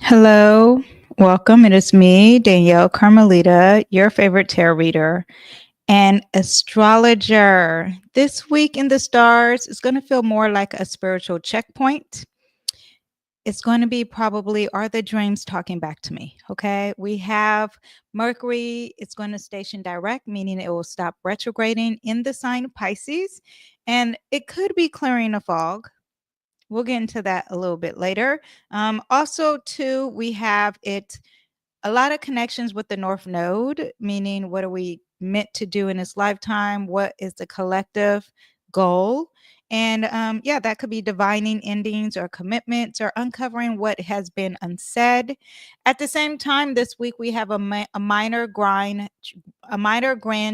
Hello, welcome. It is me, Danyell Carmelita, your favorite tarot reader and astrologer. This week in the stars is going to feel more like a spiritual checkpoint. It's going to be probably, are the dreams talking back to me? Okay. We have Mercury. It's going to station direct, meaning it will stop retrograding in the sign of Pisces. And it could be clearing a fog. We'll get into that a little bit later. Also, too, we have a lot of connections with the North Node, meaning what are we meant to do in this lifetime? What is the collective goal? And yeah, that could be divining endings or commitments or uncovering what has been unsaid. At the same time, this week we have a minor grand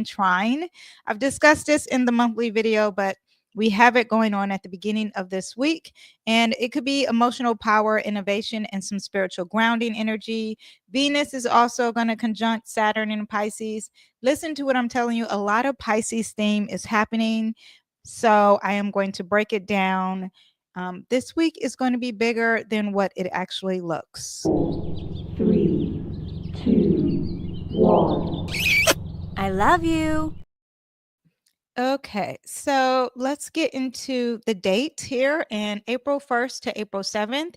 trine. I've discussed this in the monthly video, but we have it going on at the beginning of this week, and it could be emotional power, innovation, and some spiritual grounding energy. Venus is also going to conjunct Saturn in Pisces. Listen to what I'm telling you. A lot of Pisces theme is happening. So I am going to break it down. This week is going to be bigger than what it actually looks. 3, 2, 1. I love you. Okay, so let's get into the date here. And April 1st to April 7th,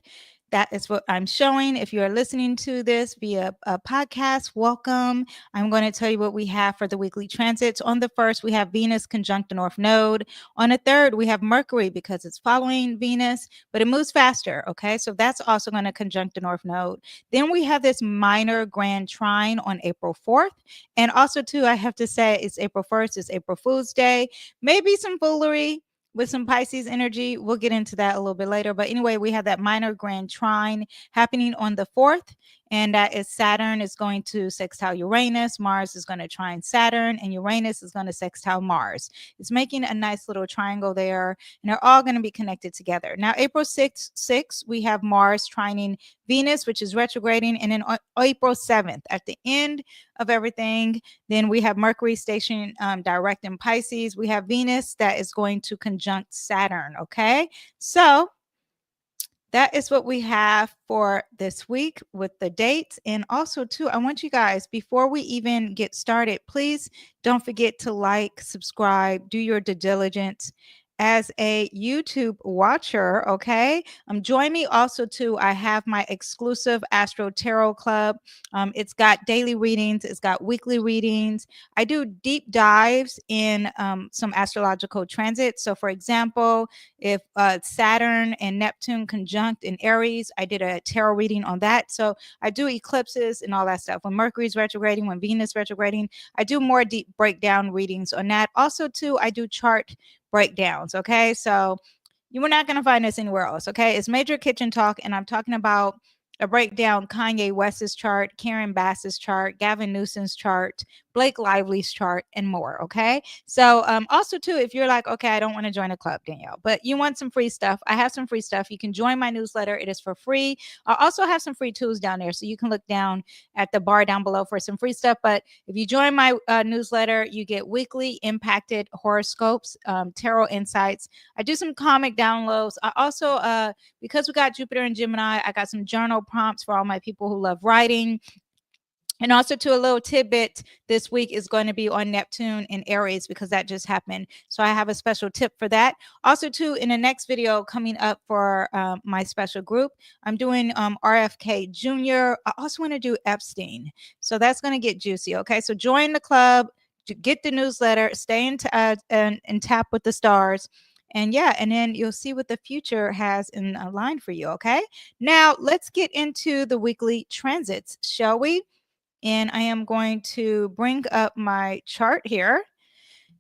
that is what I'm showing. If you are listening to this via a podcast, welcome. I'm going to tell you what we have for the weekly transits. On the 1st, we have Venus conjunct the North Node. On the 3rd, we have Mercury because it's following Venus, but it moves faster. Okay, so that's also going to conjunct the North Node. Then we have this minor grand trine on April 4th. And also, too, I have to say it's April 1st, it's April Fool's Day. Maybe some foolery with some Pisces energy. We'll get into that a little bit later. But anyway, we have that minor grand trine happening on the 4th. And that is Saturn is going to sextile Uranus. Mars is going to trine Saturn. And Uranus is going to sextile Mars. It's making a nice little triangle there. And they're all going to be connected together. Now, April 6th, we have Mars trining Venus, which is retrograding. And then April 7th, at the end of everything, then we have Mercury station direct in Pisces. We have Venus that is going to conjunct Saturn. Okay, so that is what we have for this week with the dates. And also, too, I want you guys, before we even get started, please don't forget to like, subscribe, do your due diligence as a YouTube watcher. Okay, join me also too. I have my exclusive Astro Tarot Club. It's got daily readings, it's got weekly readings. I do deep dives in some astrological transits. So for example, if Saturn and Neptune conjunct in Aries, I did a tarot reading on that. So I do eclipses and all that stuff. When Mercury's retrograding, when Venus retrograding, I do more deep breakdown readings on that. Also too, I do chart breakdowns. Okay, so you were not going to find this anywhere else. Okay, it's Major Kitchen Talk, and I'm talking about a breakdown Kanye West's chart, Karen Bass's chart, Gavin Newsom's chart, Blake Lively's chart, and more. Okay, so also too, if you're like, okay, I don't want to join a club, Danyell, but you want some free stuff, I have some free stuff. You can join my newsletter. It is for free. I also have some free tools down there, so you can look down at the bar down below for some free stuff. But if you join my newsletter, you get weekly impacted horoscopes, tarot insights. I do some comic downloads. I also, because we got Jupiter and Gemini, I got some journal prompts for all my people who love writing. And also, to a little tidbit this week is going to be on Neptune and Aries because that just happened. So I have a special tip for that. Also, too, in the next video coming up for my special group, I'm doing RFK Jr. I also want to do Epstein. So that's going to get juicy. Okay, so join the club, get the newsletter, stay in and tap with the stars. And yeah, and then you'll see what the future has in line for you. Okay, now let's get into the weekly transits, shall we? And I am going to bring up my chart here.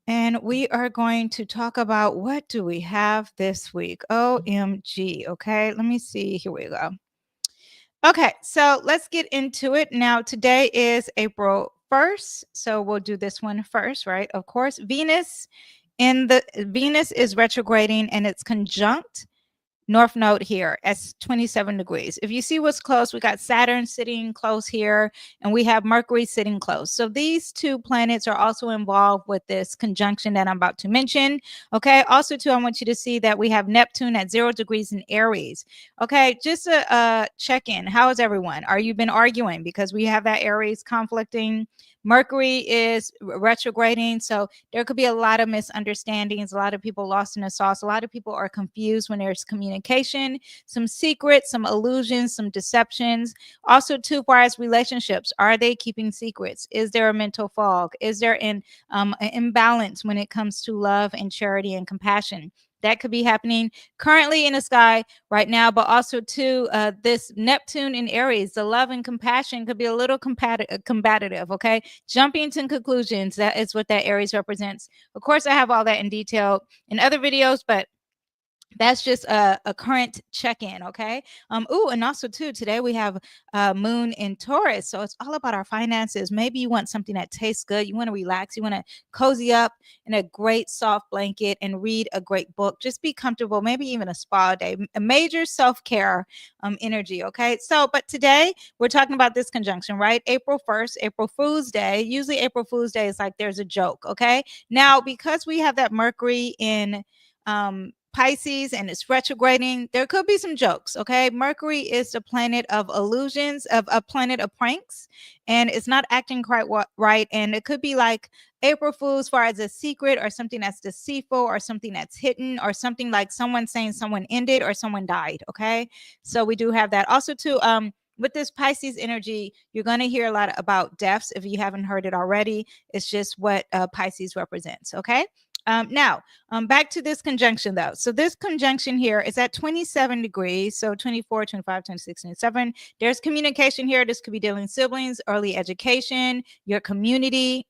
And we are going to talk about what do we have this week. OMG. Okay, let me see. Here we go. Okay, so let's get into it. Now, today is April 1st. So we'll do this one first, right? Of course, Venus is retrograding and it's conjunct North node here at 27 degrees. If you see what's close, we got Saturn sitting close here, and we have Mercury sitting close. So these two planets are also involved with this conjunction that I'm about to mention. Okay. Also, too, I want you to see that we have Neptune at 0 degrees in Aries. Okay. Just a check in. How is everyone? Are you been arguing? Because we have that Aries conflicting. Mercury is retrograding. So there could be a lot of misunderstandings, a lot of people lost in the sauce. A lot of people are confused when there's communication, some secrets, some illusions, some deceptions. Also, too, far as relationships, are they keeping secrets? Is there a mental fog? Is there an imbalance when it comes to love and charity and compassion? That could be happening currently in the sky right now, but also too, this Neptune in Aries, the love and compassion could be a little combative. Okay, jumping to conclusions. That is what that Aries represents. Of course, I have all that in detail in other videos, but that's just a current check-in. Okay. Oh, and also too, today we have moon in Taurus, so it's all about our finances. Maybe you want something that tastes good, you want to relax, you want to cozy up in a great soft blanket and read a great book. Just be comfortable, maybe even a spa day, a major self-care energy. Okay, so but today we're talking about this conjunction, right? April 1st, April Fool's Day. Usually April Fool's Day is like there's a joke. Okay, now because we have that Mercury in Pisces and it's retrograding, there could be some jokes. Okay, Mercury is the planet of illusions, of a planet of pranks, and it's not acting quite right. And it could be like April Fool's, as far as a secret or something that's deceitful or something that's hidden or something like someone saying someone ended or someone died. Okay, so we do have that. Also, too, with this Pisces energy, you're going to hear a lot about deaths. If you haven't heard it already, it's just what Pisces represents. Okay. Now, back to this conjunction though. So this conjunction here is at 27 degrees. So 24, 25, 26, 27. There's communication here. This could be dealing siblings, early education, your community,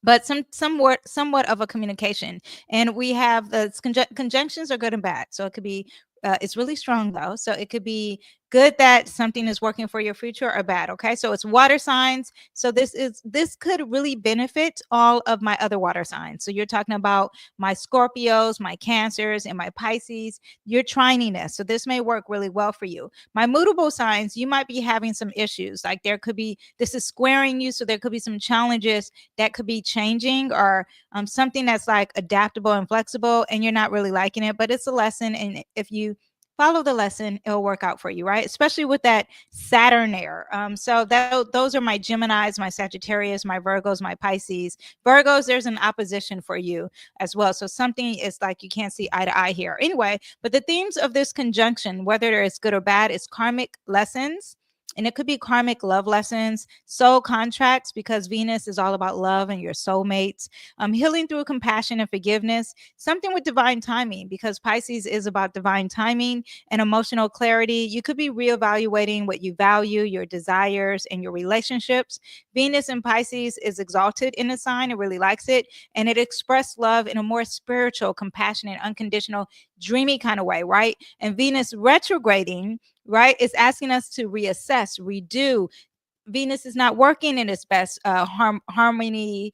but somewhat of a communication. And we have the conjunctions are good and bad. So it could be it's really strong though. So it could be good that something is working for your future or bad. Okay. So it's water signs. So this could really benefit all of my other water signs. So you're talking about my Scorpios, my Cancers, and my Pisces. You're trining this. So this may work really well for you. My mutable signs, you might be having some issues. Like there could be, this is squaring you. So there could be some challenges that could be changing, or something that's like adaptable and flexible, and you're not really liking it, but it's a lesson. And if you follow the lesson, it'll work out for you, right? Especially with that Saturn there. So those are my Geminis, my Sagittarius, my Virgos, my Pisces. Virgos, there's an opposition for you as well. So something is like you can't see eye to eye here. Anyway, but the themes of this conjunction, whether it's good or bad, is karmic lessons. And it could be karmic love lessons, soul contracts, because Venus is all about love and your soulmates, healing through compassion and forgiveness, something with divine timing, because Pisces is about divine timing and emotional clarity. You could be reevaluating what you value, your desires, and your relationships. Venus in Pisces is exalted in the sign. It really likes it. And it expressed love in a more spiritual, compassionate, unconditional, dreamy kind of way, right? And Venus retrograding, right, is asking us to reassess, redo. Venus is not working in its best harmonic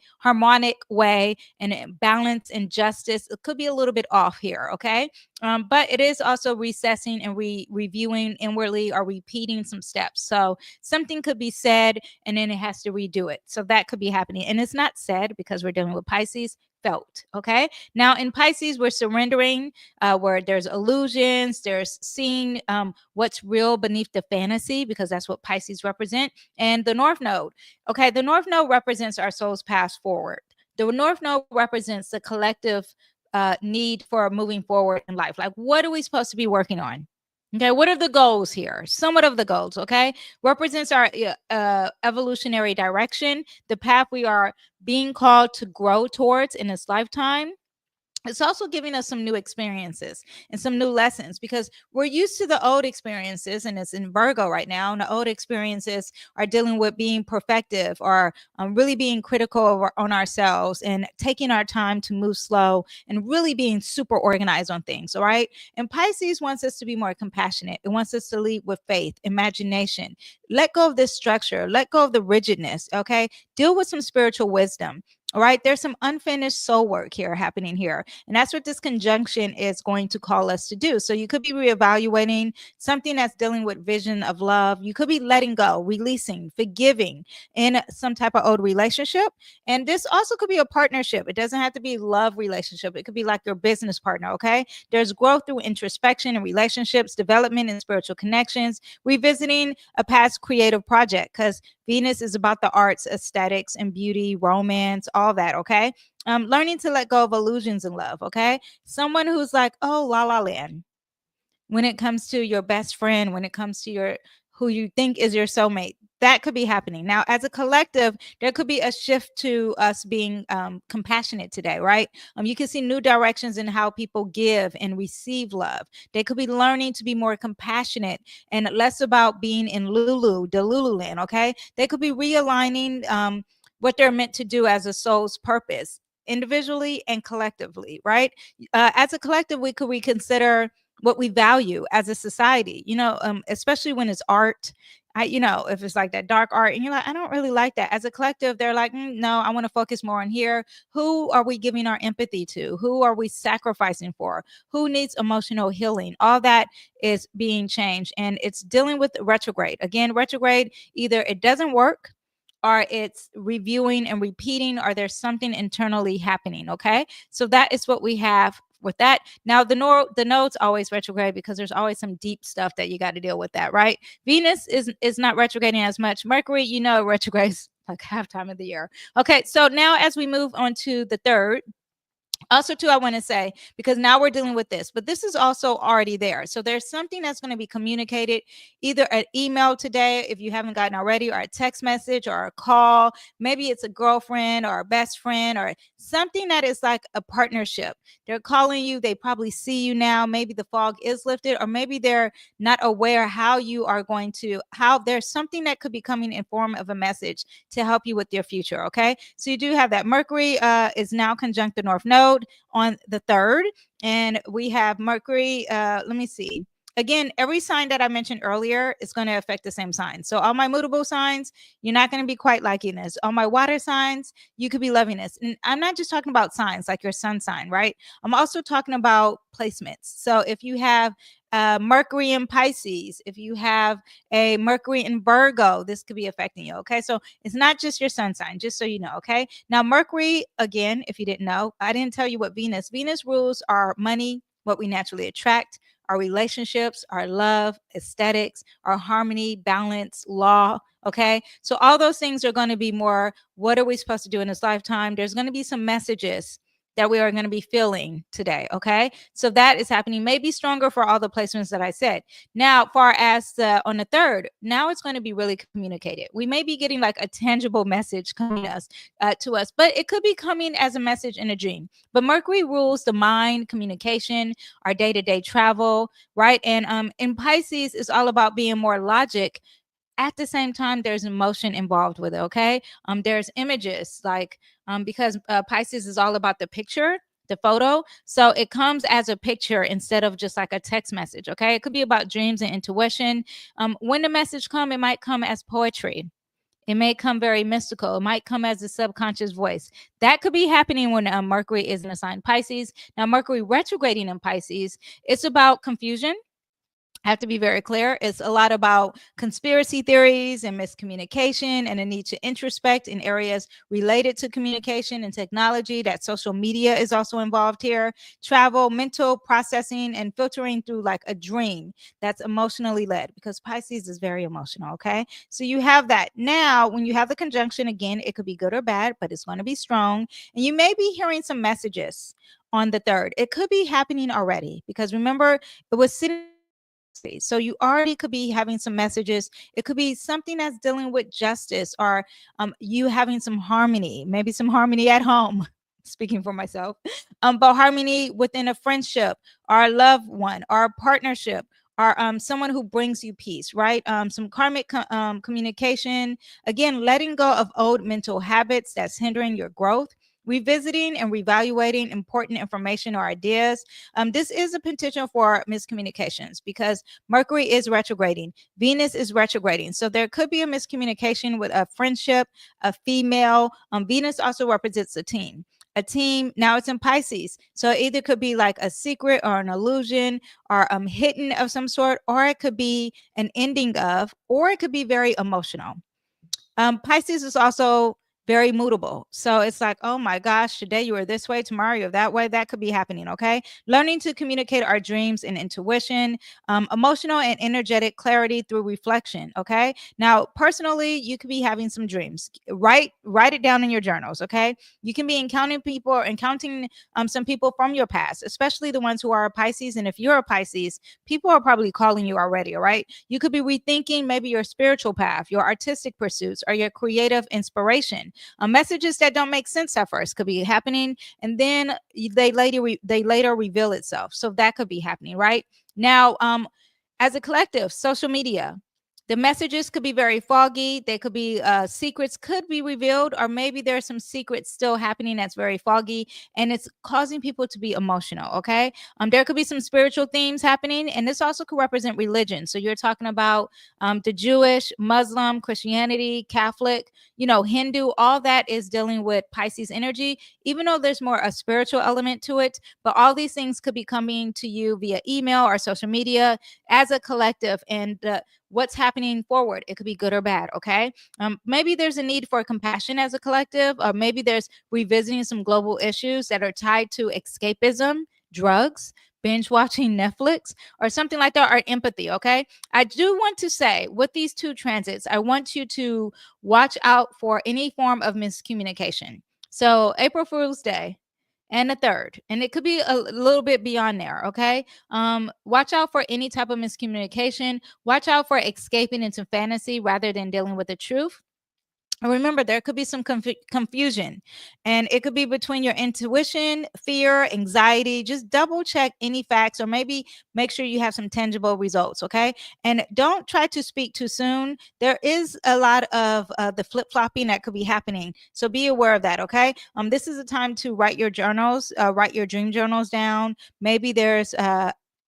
way, and balance and justice. It could be a little bit off here, okay? But it is also recessing and reviewing inwardly, or repeating some steps. So something could be said and then it has to redo it. So that could be happening. And it's not said because we're dealing with Pisces, felt. Okay. Now in Pisces, we're surrendering, where there's illusions, there's seeing what's real beneath the fantasy, because that's what Pisces represent. And the North Node. Okay. The North Node represents our soul's path forward. The North Node represents the collective need for moving forward in life. Like, what are we supposed to be working on? Okay, what are the goals here? Somewhat of the goals, okay? Represents our evolutionary direction, the path we are being called to grow towards in this lifetime. It's also giving us some new experiences and some new lessons, because we're used to the old experiences, and it's in Virgo right now. And the old experiences are dealing with being perfective, or really being critical on ourselves, and taking our time to move slow, and really being super organized on things. All right. And Pisces wants us to be more compassionate. It wants us to lead with faith, imagination, let go of this structure, let go of the rigidness. Okay. Deal with some spiritual wisdom. All right, there's some unfinished soul work here happening here. And that's what this conjunction is going to call us to do. So you could be reevaluating something that's dealing with vision of love. You could be letting go, releasing, forgiving in some type of old relationship. And this also could be a partnership. It doesn't have to be love relationship. It could be like your business partner. Okay. There's growth through introspection and relationships, development and spiritual connections, revisiting a past creative project, because Venus is about the arts, aesthetics, and beauty, romance, all that. Okay. Learning to let go of illusions in love. Okay. Someone who's like, oh, la la land, when it comes to your best friend, when it comes to your who you think is your soulmate. That could be happening. Now, as a collective, there could be a shift to us being compassionate today, right? You can see new directions in how people give and receive love. They could be learning to be more compassionate and less about being in Lulu, the Lululand, okay? They could be realigning what they're meant to do as a soul's purpose, individually and collectively, right? As a collective, we could reconsider what we value as a society, especially when it's art. If it's like that dark art and you're like, I don't really like that. As a collective, they're like, no, I want to focus more on here. Who are we giving our empathy to? Who are we sacrificing for? Who needs emotional healing? All that is being changed, and it's dealing with retrograde. Again, retrograde, either it doesn't work or it's reviewing and repeating, or there's something internally happening. Okay. So that is what we have with that. Now the nodes always retrograde because there's always some deep stuff that you got to deal with that, right? Venus is not retrograding as much. Mercury, retrogrades like half time of the year. Okay, so now as we move on to the third, also too, I want to say, because now we're dealing with this, but this is also already there. So there's something that's going to be communicated, either an email today if you haven't gotten already, or a text message, or a call. Maybe it's a girlfriend or a best friend, or something that is like a partnership. They're calling you, they probably see you now. Maybe the fog is lifted, or maybe they're not aware how you are going to, how there's something that could be coming in form of a message to help you with your future. Okay, so you do have that. Mercury is now conjunct the North Node on the 3rd, and we have Mercury, let me see, again, every sign that I mentioned earlier is going to affect the same sign. So all my mutable signs, you're not going to be quite liking this. All my water signs, you could be loving this. And I'm not just talking about signs like your sun sign, right? I'm also talking about placements. So if you have Mercury in Pisces, if you have a Mercury in Virgo, this could be affecting you. Okay, so it's not just your sun sign, just so you know. Okay, now Mercury, again, if you didn't know, I didn't tell you what Venus rules are money, what we naturally attract, our relationships, our love, aesthetics, our harmony, balance, law. Okay, so all those things are going to be more, what are we supposed to do in this lifetime? There's going to be some messages that we are going to be feeling today. Okay, so that is happening, maybe stronger for all the placements that I said. Now, far as on the 3rd, now it's going to be really communicated. We may be getting like a tangible message coming to us, but it could be coming as a message in a dream. But Mercury rules the mind, communication, our day-to-day travel, right? And in Pisces, it's all about being more logic. At the same time, there's emotion involved with it. Okay, there's images, like because Pisces is all about the picture, the photo, so it comes as a picture instead of just like a text message. Okay, it could be about dreams and intuition. When the message come, it might come as poetry. It may come very mystical. It might come as a subconscious voice. That could be happening when Mercury is in a sign Pisces. Now, Mercury retrograding in Pisces, it's about confusion. I have to be very clear. It's a lot about conspiracy theories and miscommunication, and a need to introspect in areas related to communication and technology. That social media is also involved here. Travel, mental processing, and filtering through like a dream that's emotionally led, because Pisces is very emotional. Okay, so you have that. Now, when you have the conjunction, again, it could be good or bad, but it's going to be strong. And you may be hearing some messages on the 3rd. It could be happening already, because remember, it was sitting. So you already could be having some messages. It could be something that's dealing with justice, or you having some harmony, maybe some harmony at home. Speaking for myself, but harmony within a friendship, or a loved one, or a partnership, or someone who brings you peace, right? Some karmic communication. Again, letting go of old mental habits that's hindering your growth. revisiting and reevaluating important information or ideas. This is a potential for miscommunications because Mercury is retrograding, Venus is retrograding. So there could be a miscommunication with a friendship, a female. Venus also represents a team. A team now it's in Pisces, so it either could be like a secret or an illusion or hidden of some sort, or it could be an ending of, or it could be very emotional. Pisces is also very mutable. So it's like, oh my gosh, today you were this way, tomorrow you're that way. That could be happening. Okay. Learning to communicate our dreams and intuition, emotional and energetic clarity through reflection. Okay. Now, personally, you could be having some dreams. Write it down in your journals. Okay. You can be encountering people or encountering some people from your past, especially the ones who are a Pisces. And if you're a Pisces, people are probably calling you already. All right. You could be rethinking maybe your spiritual path, your artistic pursuits, or your creative inspiration. Messages that don't make sense at first could be happening, and then they later reveal itself. So that could be happening right now. As a collective, social media, the messages could be very foggy. They could be secrets could be revealed, or maybe there's some secrets still happening that's very foggy, and it's causing people to be emotional. Okay, there could be some spiritual themes happening, and this also could represent religion. So you're talking about the Jewish, Muslim, Christianity, Catholic, Hindu. All that is dealing with Pisces energy, even though there's more a spiritual element to it. But all these things could be coming to you via email or social media as a collective, and what's happening forward. It could be good or bad. Okay. Maybe there's a need for compassion as a collective, or maybe there's revisiting some global issues that are tied to escapism, drugs, binge watching Netflix, or something like that, or empathy. Okay. I do want to say with these two transits, I want you to watch out for any form of miscommunication. So, April Fool's Day and the third, and it could be a little bit beyond there. Okay. Watch out for any type of miscommunication. Watch out for escaping into fantasy rather than dealing with the truth. Remember, there could be some confusion, and it could be between your intuition, fear, anxiety. Just double check any facts, or maybe make sure you have some tangible results. Okay. And don't try to speak too soon. There is a lot of the flip flopping that could be happening. So be aware of that. Okay. This is a time to write your journals, write your dream journals down. Maybe there's,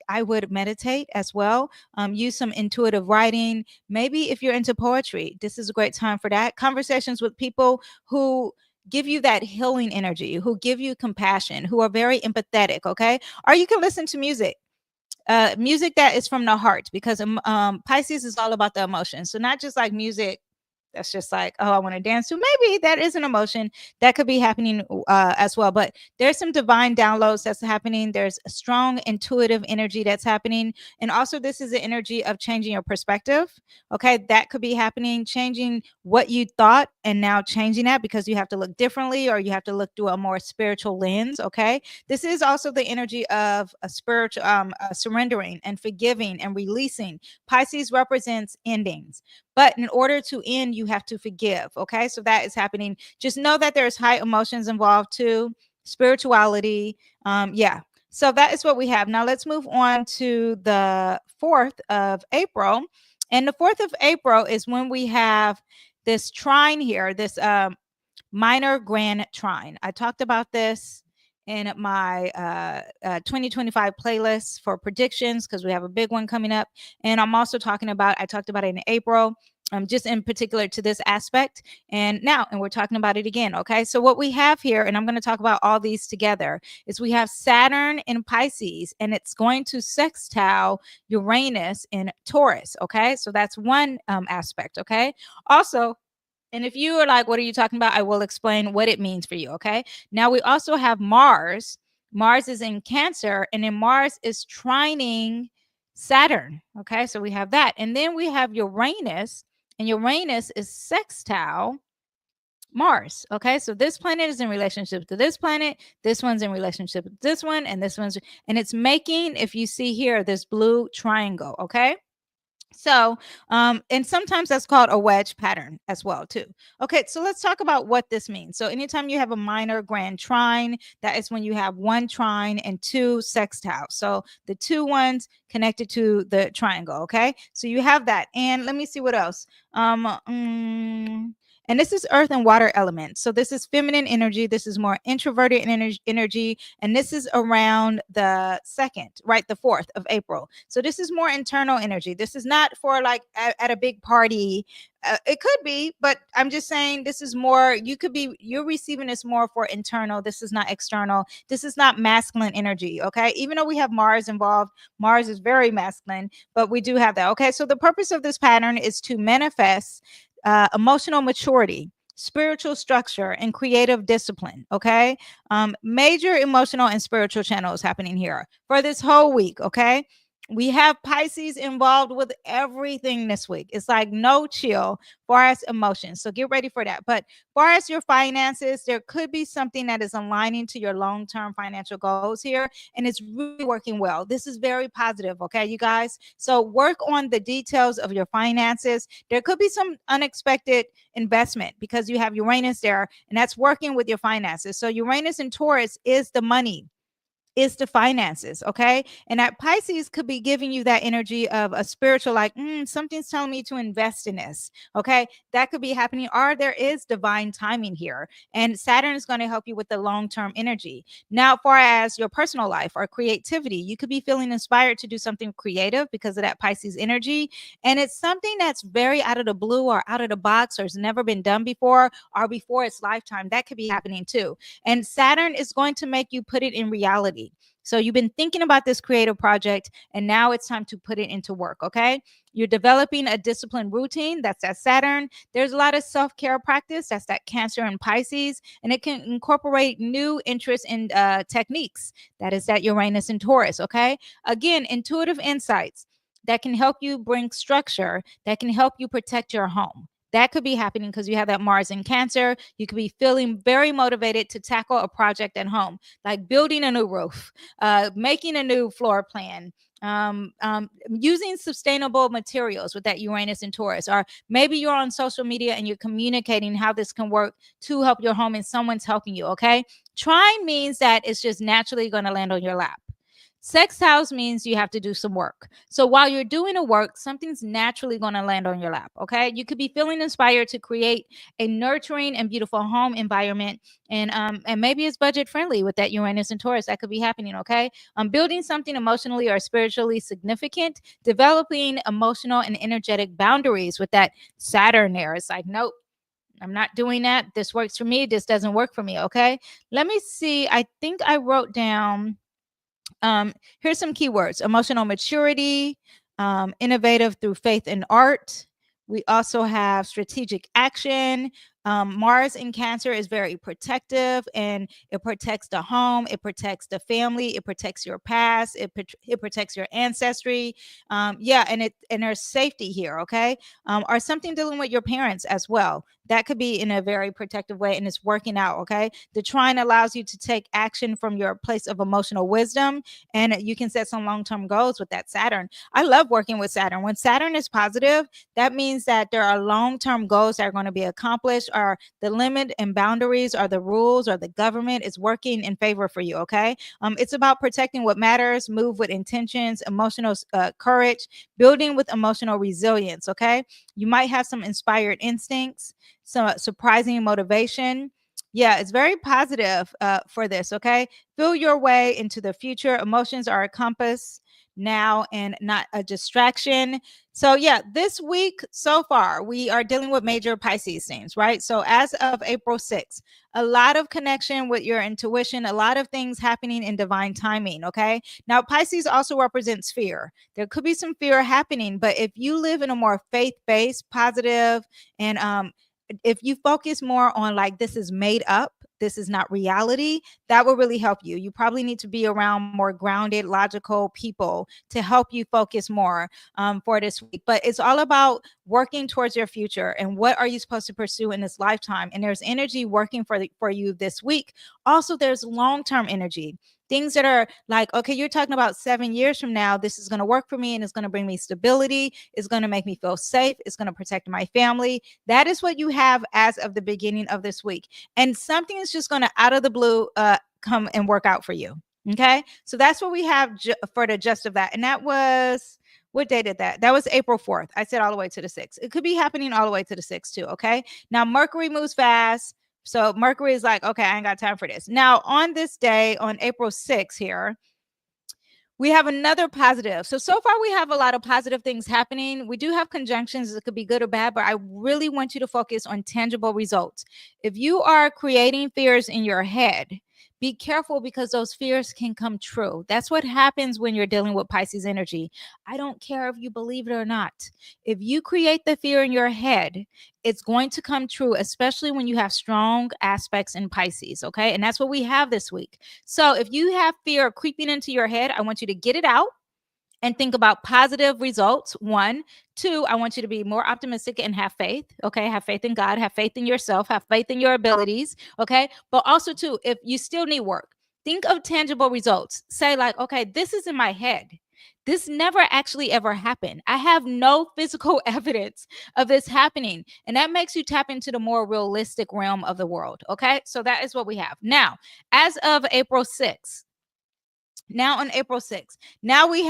I would meditate as well. Use some intuitive writing. Maybe if you're into poetry, this is a great time for that. Conversations with people who give you that healing energy, who give you compassion, who are very empathetic. Okay. Or you can listen to music. Music that is from the heart, because Pisces is all about the emotions. So not just like music that's just like, oh, I want to dance to. Maybe that is an emotion that could be happening as well. But there's some divine downloads that's happening. There's a strong intuitive energy that's happening. And also, this is the energy of changing your perspective. Okay. That could be happening, changing what you thought and now changing that because you have to look differently, or you have to look through a more spiritual lens. Okay. This is also the energy of a spiritual surrendering and forgiving and releasing. Pisces represents endings. But in order to end, you have to forgive. Okay. So that is happening. Just know that there's high emotions involved too, spirituality. Yeah. So that is what we have. Now let's move on to the 4th of April. And the 4th of April is when we have this trine here, this minor grand trine. I talked about this in my 2025 playlist for predictions because we have a big one coming up. And I'm also I talked about it in April, just in particular to this aspect. And we're talking about it again. Okay. So what we have here, and I'm going to talk about all these together, is we have Saturn in Pisces, and it's going to sextile Uranus in Taurus. Okay. So that's one aspect. Okay. Also, and if you are like, what are you talking about? I will explain what it means for you. Okay. Now we also have Mars. Mars is in Cancer, and then Mars is trining Saturn. Okay. So we have that. And then we have Uranus, and Uranus is sextile Mars. Okay. So this planet is in relationship to this planet. This one's in relationship with this one, and this one's, and it's making, if you see here, this blue triangle. Okay. So, and sometimes that's called a wedge pattern as well, too. Okay, so let's talk about what this means. So, anytime you have a minor grand trine, that is when you have one trine and two sextiles. So, the two ones connected to the triangle. Okay, so you have that. And let me see what else. And this is earth and water elements. So this is feminine energy. This is more introverted energy. And this is around the 2nd, right? The 4th of April. So this is more internal energy. This is not for like at a big party. It could be, but I'm just saying this is more, you're receiving this more for internal. This is not external. This is not masculine energy. Okay. Even though we have Mars involved, Mars is very masculine, but we do have that. Okay. So the purpose of this pattern is to manifest emotional maturity, spiritual structure, and creative discipline. Okay. Major emotional and spiritual channels happening here for this whole week. Okay. We have Pisces involved with everything this week. It's like no chill far as emotions. So get ready for that. But far as your finances, there could be something that is aligning to your long-term financial goals here. And it's really working well. This is very positive. Okay, you guys. So work on the details of your finances. There could be some unexpected investment because you have Uranus there, and that's working with your finances. So Uranus and Taurus is the money, is the finances. Okay. And that Pisces could be giving you that energy of a spiritual, like, something's telling me to invest in this. Okay. That could be happening, or there is divine timing here. And Saturn is going to help you with the long term energy. Now, far as your personal life or creativity, you could be feeling inspired to do something creative because of that Pisces energy. And it's something that's very out of the blue or out of the box or has never been done before or before its lifetime. That could be happening too. And Saturn is going to make you put it in reality. So you've been thinking about this creative project, and now it's time to put it into work. Okay. You're developing a disciplined routine. That's that Saturn. There's a lot of self-care practice. That's that Cancer and Pisces. And it can incorporate new interests and techniques. That is that Uranus and Taurus. Okay. Again, intuitive insights that can help you bring structure, that can help you protect your home. That could be happening because you have that Mars in Cancer. You could be feeling very motivated to tackle a project at home, like building a new roof, making a new floor plan, using sustainable materials with that Uranus and Taurus. Or maybe you're on social media and you're communicating how this can work to help your home and someone's helping you. Okay. Trine means that it's just naturally going to land on your lap. Sex house means you have to do some work. So while you're doing the work, something's naturally going to land on your lap. Okay. You could be feeling inspired to create a nurturing and beautiful home environment. And maybe it's budget friendly with that Uranus and Taurus. That could be happening. Okay. Building something emotionally or spiritually significant, developing emotional and energetic boundaries with that Saturn there. It's like, nope, I'm not doing that. This works for me. This doesn't work for me. Okay. Let me see. I think I wrote down here's some keywords: emotional maturity, innovative through faith and art. We also have strategic action. Mars in Cancer is very protective, and it protects the home, it protects the family, it protects your past, it protects your ancestry. And there's safety here. Okay. Or something dealing with your parents as well. That could be in a very protective way, and it's working out. Okay. The trine allows you to take action from your place of emotional wisdom, and you can set some long-term goals with that Saturn. I love working with Saturn. When Saturn is positive, that means that there are long-term goals that are going to be accomplished, or the limit and boundaries or the rules or the government is working in favor for you. Okay. It's about protecting what matters, move with intentions, emotional courage, building with emotional resilience. Okay. You might have some inspired instincts, some surprising motivation. Yeah, it's very positive for this. Okay. Feel your way into the future. Emotions are a compass now and not a distraction. So, yeah, this week so far, we are dealing with major Pisces themes, right? So, as of April 6th, a lot of connection with your intuition, a lot of things happening in divine timing. Okay. Now, Pisces also represents fear. There could be some fear happening, but if you live in a more faith based, positive, and if you focus more on like this is made up, this is not reality, that will really help you. You probably need to be around more grounded, logical people to help you focus more for this week. But it's all about working towards your future and what are you supposed to pursue in this lifetime. And there's energy working for you this week. Also, there's long-term energy. Things that are like, okay, you're talking about 7 years from now, this is going to work for me and it's going to bring me stability. It's going to make me feel safe. It's going to protect my family. That is what you have as of the beginning of this week. And something is just going to out of the blue come and work out for you. Okay. So that's what we have for the gist of that. And that was What day did that? That was April 4th. I said all the way to the 6th. It could be happening all the way to the 6th too, okay? Now, Mercury moves fast. So Mercury is like, okay, I ain't got time for this. Now, on this day, on April 6th here, we have another positive. So far we have a lot of positive things happening. We do have conjunctions that could be good or bad, but I really want you to focus on tangible results. If you are creating fears in your head, be careful because those fears can come true. That's what happens when you're dealing with Pisces energy. I don't care if you believe it or not. If you create the fear in your head, it's going to come true, especially when you have strong aspects in Pisces. Okay. And that's what we have this week. So if you have fear creeping into your head, I want you to get it out and think about positive results. One, two, I want you to be more optimistic and have faith. Okay. Have faith in God, have faith in yourself, have faith in your abilities. Okay. But also, too, if you still need work, think of tangible results. Say, like, okay, this is in my head. This never actually ever happened. I have no physical evidence of this happening. And that makes you tap into the more realistic realm of the world. Okay. So that is what we have. Now, as of April 6th, now on April 6th, now we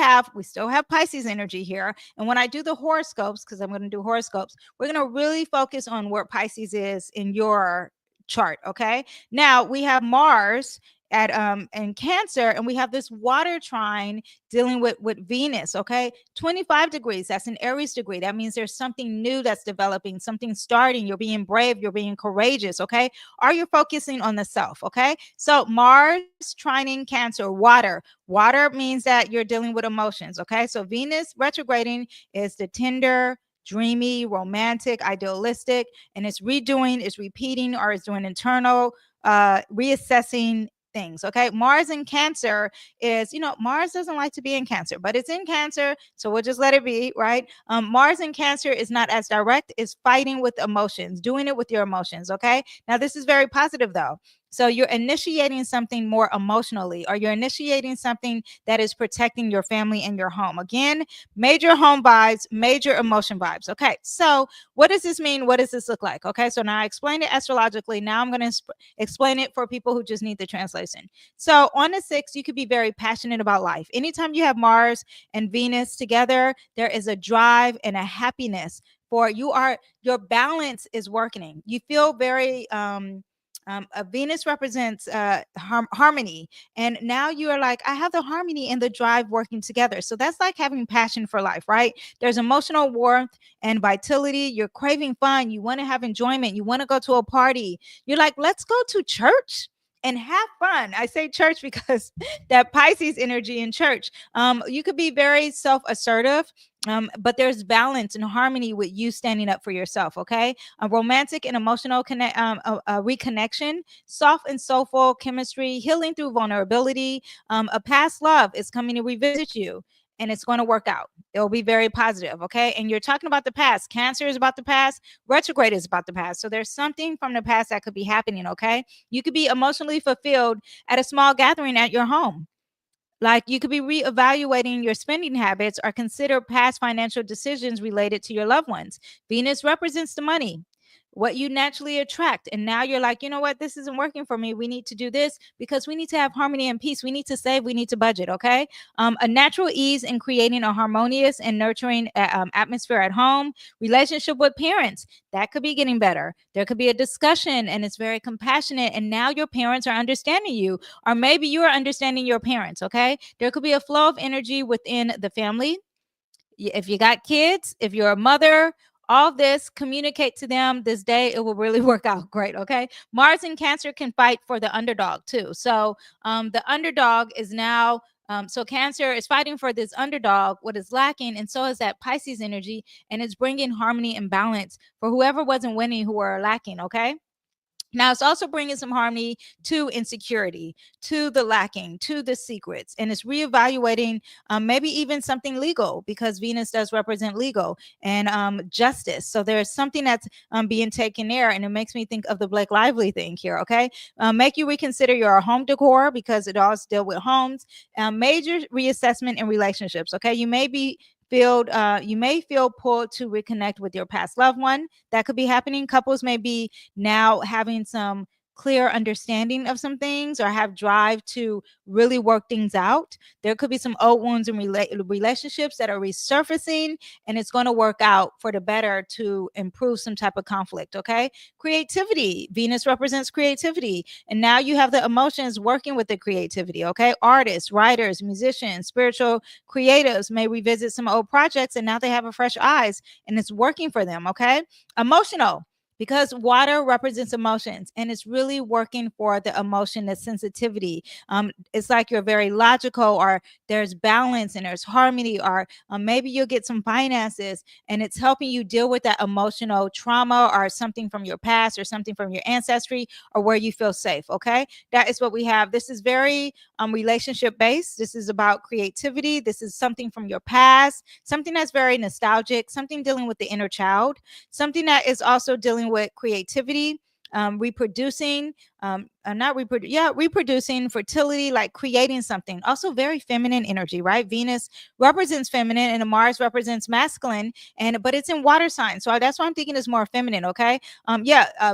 still have Pisces energy here. And when I do the horoscopes, because I'm going to do horoscopes, we're going to really focus on where Pisces is in your chart. Okay. Now we have Mars at in Cancer, and we have this water trine dealing with Venus. Okay, 25 degrees, that's an Aries degree. That means there's something new that's developing, something starting. You're being brave, you're being courageous. Okay, are you focusing on the self? Okay, so Mars trining Cancer, water means that you're dealing with emotions. Okay, so Venus retrograding is the tender, dreamy, romantic, idealistic, and it's redoing, it's repeating, or it's doing internal reassessing things. Okay, Mars in Cancer is, Mars doesn't like to be in Cancer, but it's in Cancer, so we'll just let it be, right? Mars in Cancer is not as direct, is fighting with emotions, doing it with your emotions. Okay, now this is very positive though. So you're initiating something more emotionally, or you're initiating something that is protecting your family and your home. Again, major home vibes, major emotion vibes. Okay, so what does this mean? What does this look like? Okay, so now I explained it astrologically. Now I'm going to explain it for people who just need the translation. So on the 6th, you could be very passionate about life. Anytime you have Mars and Venus together, there is a drive and a happiness for your balance is working. You feel very Venus represents harmony. And now you are like, I have the harmony and the drive working together. So that's like having passion for life, right? There's emotional warmth and vitality. You're craving fun. You want to have enjoyment. You want to go to a party. You're like, let's go to church and have fun. I say church because that Pisces energy in church. You could be very self-assertive. But there's balance and harmony with you standing up for yourself. Okay, a romantic and emotional reconnection, soft and soulful chemistry, healing through vulnerability. A past love is coming to revisit you, and it's going to work out. It'll be very positive. Okay, and you're talking about the past. Cancer is about the past. Retrograde is about the past. So there's something from the past that could be happening. Okay, you could be emotionally fulfilled at a small gathering at your home. Like you could be reevaluating your spending habits or consider past financial decisions related to your loved ones. Venus represents the money, what you naturally attract. And now you're like, you know what? This isn't working for me. We need to do this because we need to have harmony and peace. We need to save. We need to budget. Okay. A natural ease in creating a harmonious and nurturing atmosphere at home. Relationship with parents, that could be getting better. There could be a discussion and it's very compassionate. And now your parents are understanding you, or maybe you are understanding your parents. Okay. There could be a flow of energy within the family. If you got kids, if you're a mother, all this, communicate to them this day. It will really work out great. Okay. Mars in Cancer can fight for the underdog too. So the underdog is now so Cancer is fighting for this underdog, what is lacking, and so is that Pisces energy, and it's bringing harmony and balance for whoever wasn't winning, who are lacking. Okay. Now, it's also bringing some harmony to insecurity, to the lacking, to the secrets, and it's reevaluating maybe even something legal, because Venus does represent legal and justice. So there's something that's being taken there, and it makes me think of the Blake Lively thing here. Okay, make you reconsider your home decor because it all deal with homes. Major reassessment in relationships. Okay, you may feel pulled to reconnect with your past loved one. That could be happening. Couples may be now having some clear understanding of some things or have drive to really work things out. There could be some old wounds in relationships that are resurfacing, and it's going to work out for the better to improve some type of conflict. Okay. Creativity. Venus represents creativity. And now you have the emotions working with the creativity. Okay. Artists, writers, musicians, spiritual creatives may revisit some old projects and now they have a fresh eyes and it's working for them. Okay. Emotional, because water represents emotions and it's really working for the emotion, the sensitivity. It's like you're very logical, or there's balance and there's harmony, or maybe you'll get some finances and it's helping you deal with that emotional trauma or something from your past or something from your ancestry, or where you feel safe. Okay. That is what we have. This is very relationship based. This is about creativity. This is something from your past, something that's very nostalgic, something dealing with the inner child, something that is also dealing with creativity, reproducing, reproducing, fertility, like creating something. Also very feminine energy, right? Venus represents feminine and Mars represents masculine, but it's in water signs. So that's why I'm thinking it's more feminine. Okay.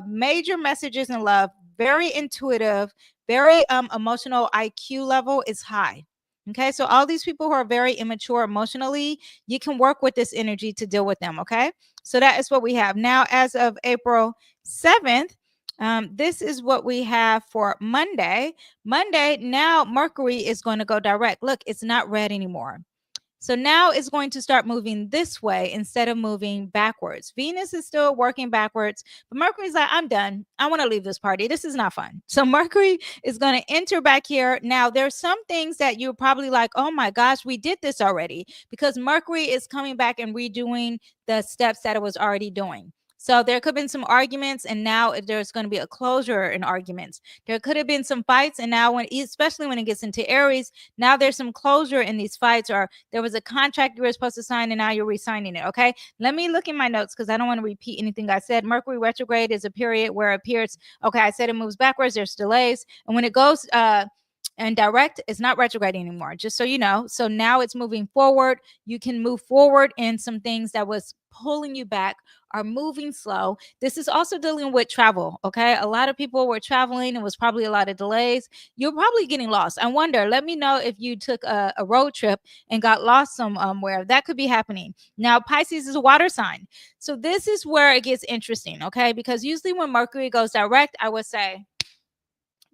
Major messages in love, very intuitive, very emotional IQ level is high. Okay. So all these people who are very immature emotionally, you can work with this energy to deal with them. Okay. So that is what we have now as of April 7th. This is what we have for Monday. Monday, now Mercury is going to go direct. Look, it's not red anymore. So now it's going to start moving this way instead of moving backwards. Venus is still working backwards, but Mercury's like, I'm done. I want to leave this party. This is not fun. So Mercury is going to enter back here. Now, there's some things that you're probably like, oh my gosh, we did this already, because Mercury is coming back and redoing the steps that it was already doing. So there could have been some arguments, and now there's going to be a closure in arguments. There could have been some fights, and now especially when it gets into Aries, now there's some closure in these fights, or there was a contract you were supposed to sign and now you're re-signing it. Okay. Let me look in my notes because I don't want to repeat anything I said. Mercury retrograde is a period where it appears, okay, I said it moves backwards, there's delays. And when it goes and direct, it's not retrograde anymore, just so you know. So now it's moving forward. You can move forward in some things that was pulling you back are moving slow. This is also dealing with travel. Okay. A lot of people were traveling. It was probably a lot of delays. You're probably getting lost. I wonder, let me know if you took a road trip and got lost somewhere. That could be happening. Now, Pisces is a water sign. So this is where it gets interesting. Okay. Because usually when Mercury goes direct, I would say,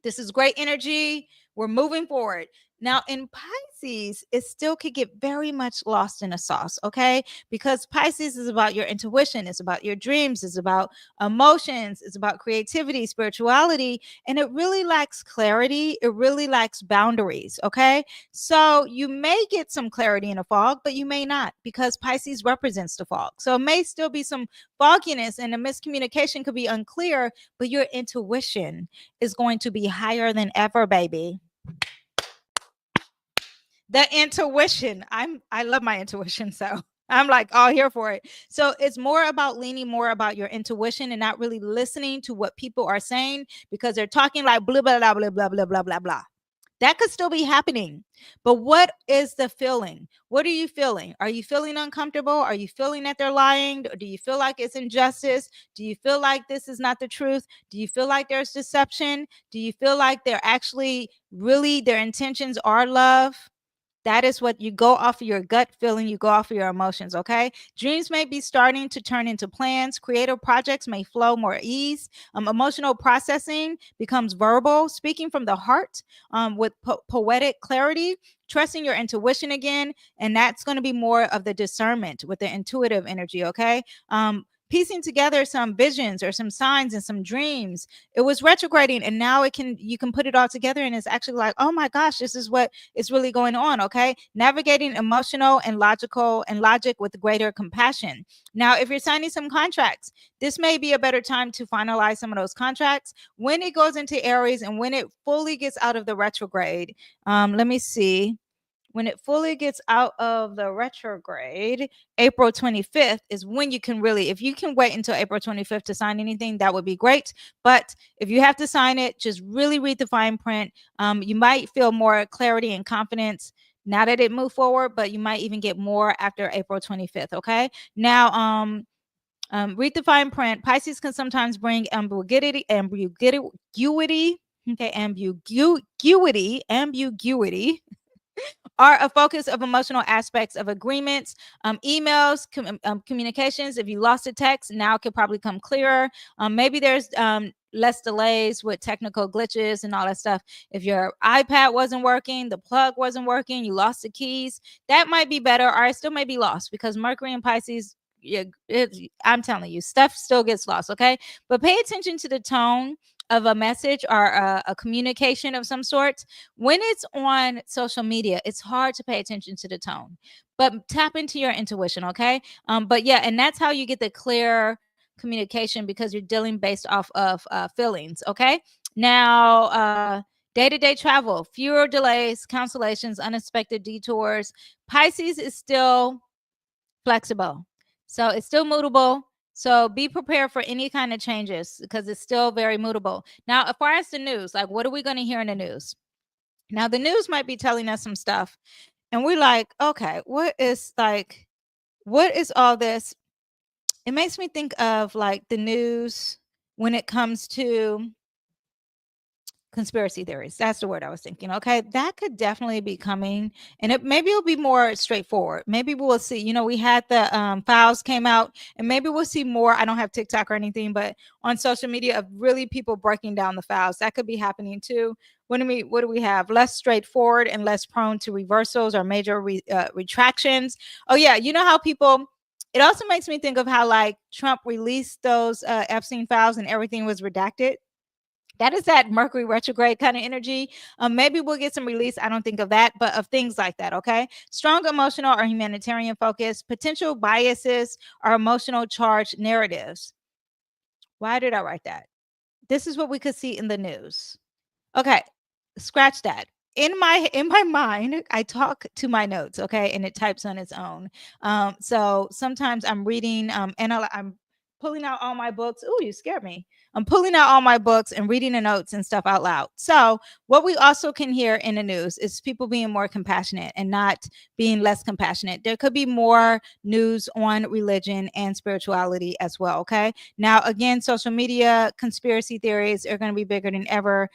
this is great energy. We're moving forward. Now, in Pisces, it still could get very much lost in a sauce, okay? Because Pisces is about your intuition, it's about your dreams, it's about emotions, it's about creativity, spirituality, and it really lacks clarity. It really lacks boundaries, okay? So you may get some clarity in a fog, but you may not, because Pisces represents the fog. So it may still be some fogginess, and the miscommunication could be unclear, but your intuition is going to be higher than ever, baby. The intuition. I love my intuition, so I'm like all here for it. So it's more about leaning more about your intuition and not really listening to what people are saying, because they're talking like blah blah blah blah blah blah blah blah blah. That could still be happening. But what is the feeling? What are you feeling? Are you feeling uncomfortable? Are you feeling that they're lying? Do you feel like it's injustice? Do you feel like this is not the truth? Do you feel like there's deception? Do you feel like they're actually really, their intentions are love? That is what you go off of, your gut feeling, you go off of your emotions, okay? Dreams may be starting to turn into plans. Creative projects may flow more ease. Emotional processing becomes verbal, speaking from the heart with poetic clarity, trusting your intuition again. And that's going to be more of the discernment with the intuitive energy, okay? Piecing together some visions or some signs and some dreams. It was retrograding, and now you can put it all together, and it's actually like, oh my gosh, this is what is really going on. Okay. Navigating emotional and logic with greater compassion. Now, if you're signing some contracts, this may be a better time to finalize some of those contracts when it goes into Aries and when it fully gets out of the retrograde. Let me see. When it fully gets out of the retrograde, April 25th is when you can really, if you can wait until April 25th to sign anything, that would be great. But if you have to sign it, just really read the fine print. You might feel more clarity and confidence now that it moved forward, but you might even get more after April 25th. Okay. Now, Read the fine print. Pisces can sometimes bring ambiguity, okay, ambiguity, are a focus of emotional aspects of agreements, emails, communications. If you lost a text, now it could probably come clearer. Maybe there's less delays with technical glitches and all that stuff. If your iPad wasn't working, the plug wasn't working, you lost the keys, that might be better, or it still may be lost because Mercury and Pisces, yeah, I'm telling you, stuff still gets lost, okay? But pay attention to the tone of a message or a communication of some sort. When it's on social media, it's hard to pay attention to the tone, but tap into your intuition, okay? But yeah, and that's how you get the clear communication, because you're dealing based off of feelings, okay? Now, day-to-day travel, fewer delays, cancellations, unexpected detours. Pisces is still flexible, so it's still mutable. So be prepared for any kind of changes because it's still very mutable. Now, as far as the news, like what are we going to hear in the news? Now, the news might be telling us some stuff, and we're like, okay, what is all this? It makes me think of like the news when it comes to conspiracy theories. That's the word I was thinking. Okay, that could definitely be coming, and maybe it'll be more straightforward. Maybe we'll see. We had the files came out, and maybe we'll see more. I don't have TikTok or anything, but on social media of really people breaking down the files. That could be happening too. What do we have? Less straightforward and less prone to reversals or major retractions. Oh yeah, you know how people. It also makes me think of how like Trump released those Epstein files and everything was redacted. That is that Mercury retrograde kind of energy. Maybe we'll get some release. I don't think of that, but of things like that. Okay. Strong emotional or humanitarian focus, potential biases or emotional charged narratives. Why did I write that? This is what we could see in the news. Okay, scratch that. In my mind, I talk to my notes, okay, and it types on its own. So sometimes I'm reading, I'm pulling out all my books. Ooh, you scared me. I'm pulling out all my books and reading the notes and stuff out loud. So what we also can hear in the news is people being more compassionate and not being less compassionate. There could be more news on religion and spirituality as well. Okay. Now, again, social media conspiracy theories are going to be bigger than ever.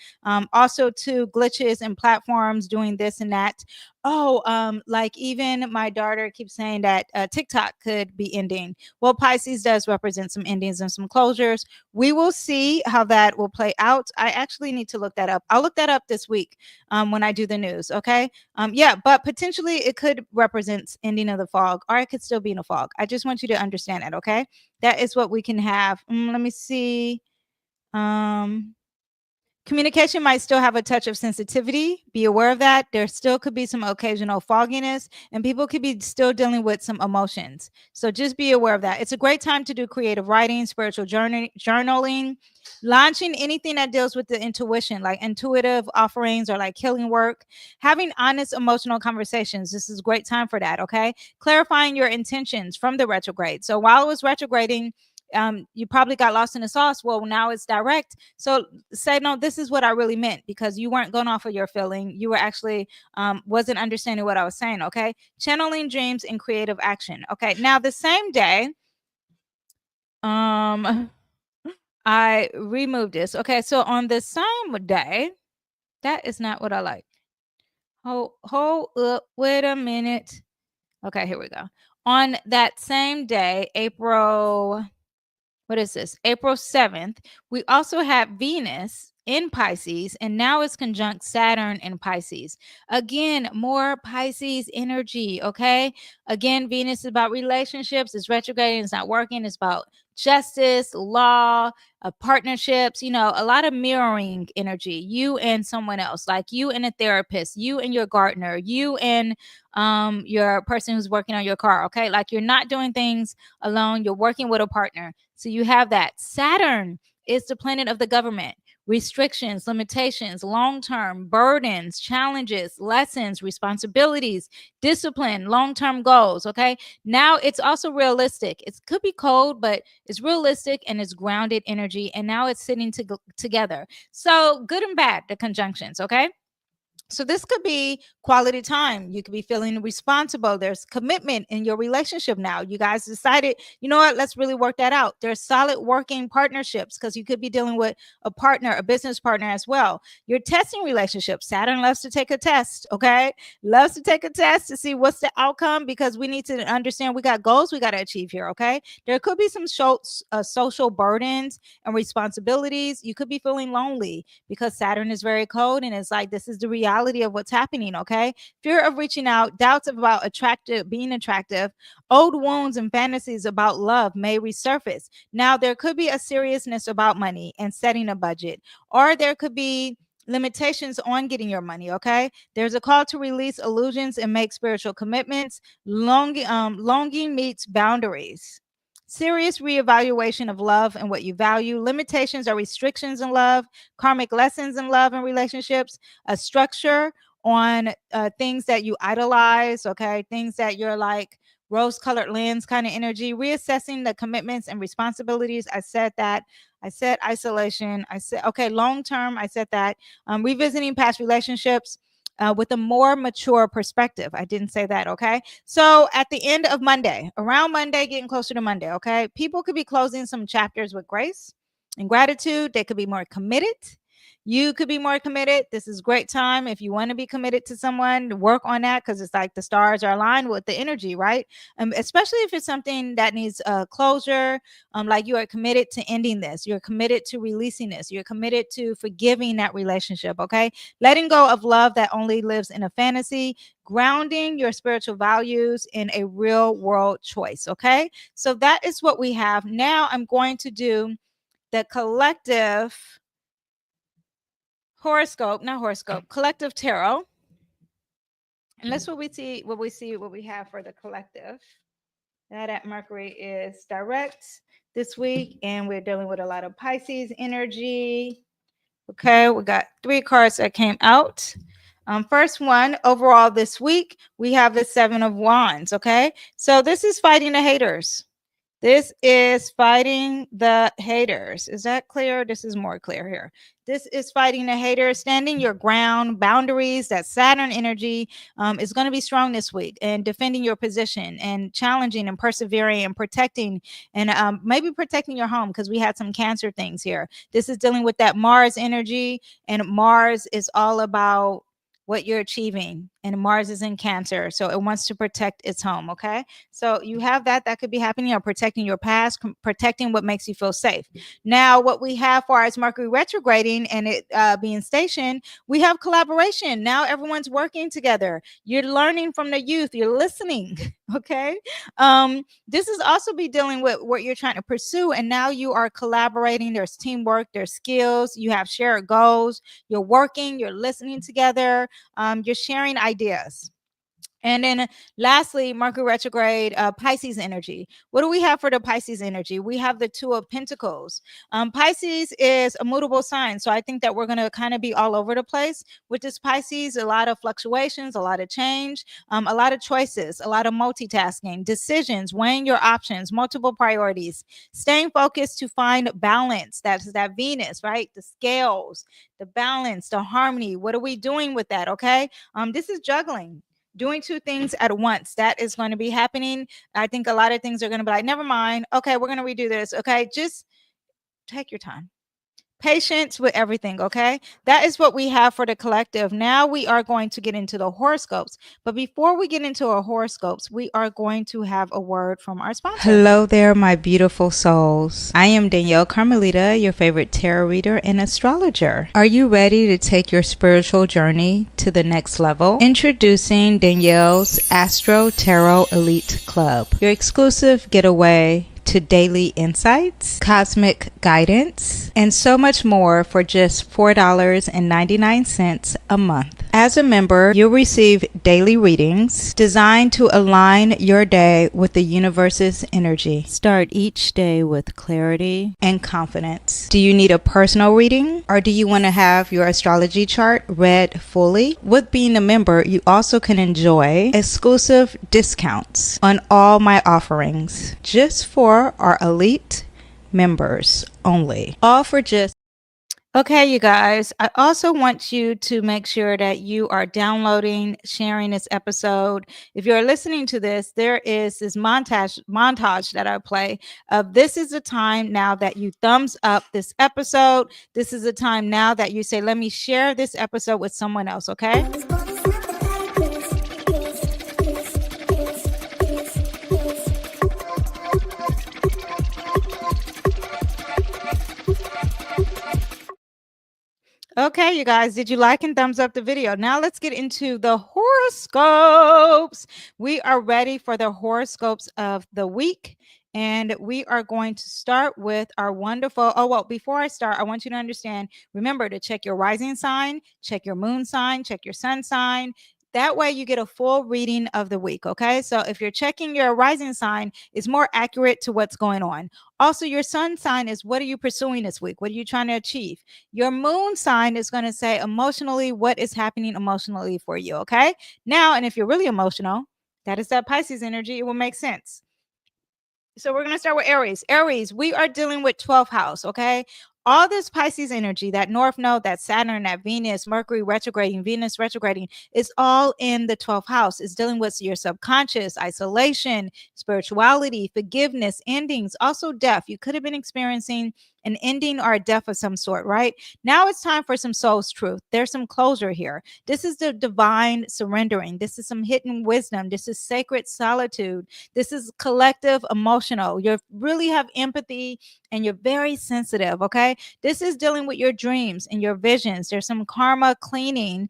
Also, to glitches and platforms doing this and that. Oh, like even my daughter keeps saying that TikTok could be ending. Well, Pisces does represent some endings and some closures. We will see how that will play out. I actually need to look that up. I'll look that up this week when I do the news. Okay. Yeah, but potentially it could represent ending of the fog, or it could still be in a fog. I just want you to understand that. Okay. That is what we can have. Let me see. Communication might still have a touch of sensitivity. Be aware of that. There still could be some occasional fogginess, and people could be still dealing with some emotions. So just be aware of that. It's a great time to do creative writing, spiritual journaling, launching anything that deals with the intuition, like intuitive offerings or like healing work, having honest emotional conversations. This is a great time for that. Okay. Clarifying your intentions from the retrograde. So while it was retrograding, you probably got lost in the sauce. Well, now it's direct. So say, no, this is what I really meant, because you weren't going off of your feeling. You were actually wasn't understanding what I was saying. Okay. Channeling dreams and creative action. Okay. Now the same day, I removed this. Okay. So on the same day, that is not what I like. Hold up. Wait a minute. Okay. Here we go. On that same day, what is this? April 7th, we also have Venus in Pisces, and now it's conjunct Saturn in Pisces. Again, more Pisces energy, okay? Again, Venus is about relationships, it's retrograding, it's not working, it's about justice, law, partnerships, a lot of mirroring energy. You and someone else, like you and a therapist, you and your gardener, you and your person who's working on your car, okay? Like you're not doing things alone, you're working with a partner. So you have that. Saturn is the planet of the government. Restrictions, limitations, long-term burdens, challenges, lessons, responsibilities, discipline, long-term goals. Okay. Now it's also realistic. It could be cold, but it's realistic and it's grounded energy. And now it's sitting together. So good and bad, the conjunctions. Okay. So this could be quality time. You could be feeling responsible. There's commitment in your relationship now. You guys decided, you know what, let's really work that out. There's solid working partnerships because you could be dealing with a partner, a business partner as well. You're testing relationships. Saturn loves to take a test, okay? Loves to take a test to see what's the outcome because we need to understand we got goals we got to achieve here, okay? There could be some social burdens and responsibilities. You could be feeling lonely because Saturn is very cold and it's like this is the reality of what's happening, okay? Fear of reaching out, doubts about being attractive, old wounds and fantasies about love may resurface. Now, there could be a seriousness about money and setting a budget, or there could be limitations on getting your money, okay? There's a call to release illusions and make spiritual commitments. Longing meets boundaries. Serious reevaluation of love and what you value, limitations or restrictions in love, karmic lessons in love and relationships, a structure on things that you idolize, okay, things that you're like rose-colored lens kind of energy, reassessing the commitments and responsibilities. I said that. I said isolation. I said, okay, long-term, I said that. Revisiting past relationships, with a more mature perspective. I didn't say that, okay? So at the end of Monday, around Monday, getting closer to Monday, okay? People could be closing some chapters with grace and gratitude. They could be more committed. You could be more committed. This is great time if you want to be committed to someone, work on that because it's like the stars are aligned with the energy, right? Especially if it's something that needs closure, like you are committed to ending this. You're committed to releasing this. You're committed to forgiving that relationship, okay? Letting go of love that only lives in a fantasy, grounding your spiritual values in a real world choice, okay? So that is what we have. Now I'm going to do the collective collective tarot. And that's what we see, what we have for the collective. That Mercury is direct this week, and we're dealing with a lot of Pisces energy. Okay, we got 3 cards that came out. First one, overall this week, we have the 7 of Wands. Okay, so this is fighting the haters. This is fighting the haters. Is that clear? This is more clear here. This is fighting the haters, standing your ground, boundaries. That Saturn energy is going to be strong this week, and defending your position and challenging and persevering and protecting, and maybe protecting your home because we had some Cancer things here. This is dealing with that Mars energy, and Mars is all about what you're achieving, and Mars is in Cancer, so it wants to protect its home. Okay, so you have that could be happening, or protecting your past, protecting what makes you feel safe. Now what we have for as Mercury retrograding and it being stationed, we have collaboration. Now everyone's working together. You're learning from the youth, you're listening. Okay, this is also be dealing with what you're trying to pursue, and now you are collaborating. There's teamwork, there's skills, you have shared goals, you're working, you're listening together, you're sharing ideas. And then lastly, Mercury retrograde, Pisces energy. What do we have for the Pisces energy? We have the 2 of Pentacles. Pisces is a mutable sign. So I think that we're going to kind of be all over the place with this Pisces. A lot of fluctuations, a lot of change, a lot of choices, a lot of multitasking, decisions, weighing your options, multiple priorities, staying focused to find balance. That's that Venus, right? The scales, the balance, the harmony. What are we doing with that? Okay. This is juggling. Doing 2 things at once. That is going to be happening. I think a lot of things are going to be like, never mind. Okay, we're going to redo this. Okay, just take your time. Patience with everything. Okay, that is what we have for the collective. Now we are going to get into the horoscopes. But before we get into our horoscopes, we are going to have a word from our sponsor. Hello there, my beautiful souls. I am Danyell Carmelita, your favorite tarot reader and astrologer. Are you ready to take your spiritual journey to the next level? Introducing Danyell's Astro Tarot Elite Club, your exclusive getaway to daily insights, cosmic guidance, and so much more for just $4.99 a month. As a member, you'll receive daily readings designed to align your day with the universe's energy. Start each day with clarity and confidence. Do you need a personal reading, or do you want to have your astrology chart read fully? With being a member, you also can enjoy exclusive discounts on all my offerings just for our elite members only. All for just Okay, you guys, I also want you to make sure that you are downloading, sharing this episode. If you're listening to this, there is this montage that I play of this is the time now that you thumbs up this episode. This is the time now that you say, let me share this episode with someone else, okay? Okay, you guys, did you like and thumbs up the video? Now let's get into the horoscopes. We are ready for the horoscopes of the week. And we are going to start with our wonderful. Oh, well, before I start, I want you to understand, remember to check your rising sign, check your moon sign, check your sun sign. That way you get a full reading of the week. Okay. So if you're checking your rising sign, it's more accurate to what's going on. Also, your sun sign is what are you pursuing this week? What are you trying to achieve? Your moon sign is going to say emotionally what is happening emotionally for you. Okay. Now, and if you're really emotional, that is that Pisces energy. It will make sense. So we're going to start with Aries. Aries, we are dealing with 12th house, okay? All this Pisces energy, that North Node, that Saturn, that Venus, Mercury retrograding, Venus retrograding, is all in the 12th house. It's dealing with your subconscious, isolation, spirituality, forgiveness, endings, also death. You could have been experiencing an ending or a death of some sort, right? Now it's time for some soul's truth. There's some closure here. This is the divine surrendering. This is some hidden wisdom. This is sacred solitude. This is collective emotional. You really have empathy and you're very sensitive, okay? This is dealing with your dreams and your visions. There's some karma clearing,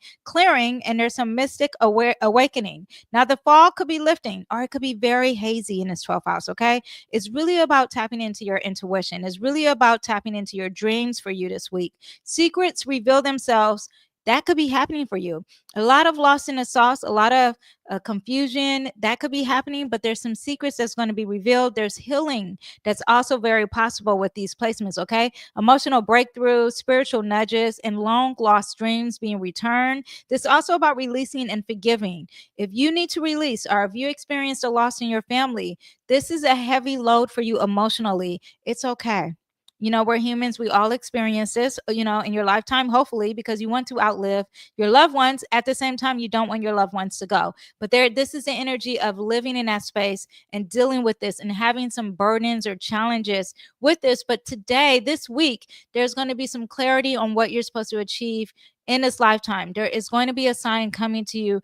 and there's some mystic awakening. Now, the fog could be lifting or it could be very hazy in this 12th house, okay? It's really about tapping into your intuition. It's really about tapping into your dreams for you this week. Secrets reveal themselves. That could be happening for you. A lot of lost in the sauce, a lot of confusion that could be happening, but there's some secrets that's going to be revealed. There's healing that's also very possible with these placements, okay? Emotional breakthroughs, spiritual nudges, and long lost dreams being returned. This is also about releasing and forgiving. If you need to release or if you experienced a loss in your family, this is a heavy load for you emotionally. It's okay. You know, we're humans. We all experience this, you know, in your lifetime, hopefully, because you want to outlive your loved ones. At the same time, you don't want your loved ones to go. But this is the energy of living in that space and dealing with this and having some burdens or challenges with this. But today, this week, there's going to be some clarity on what you're supposed to achieve in this lifetime. There is going to be a sign coming to you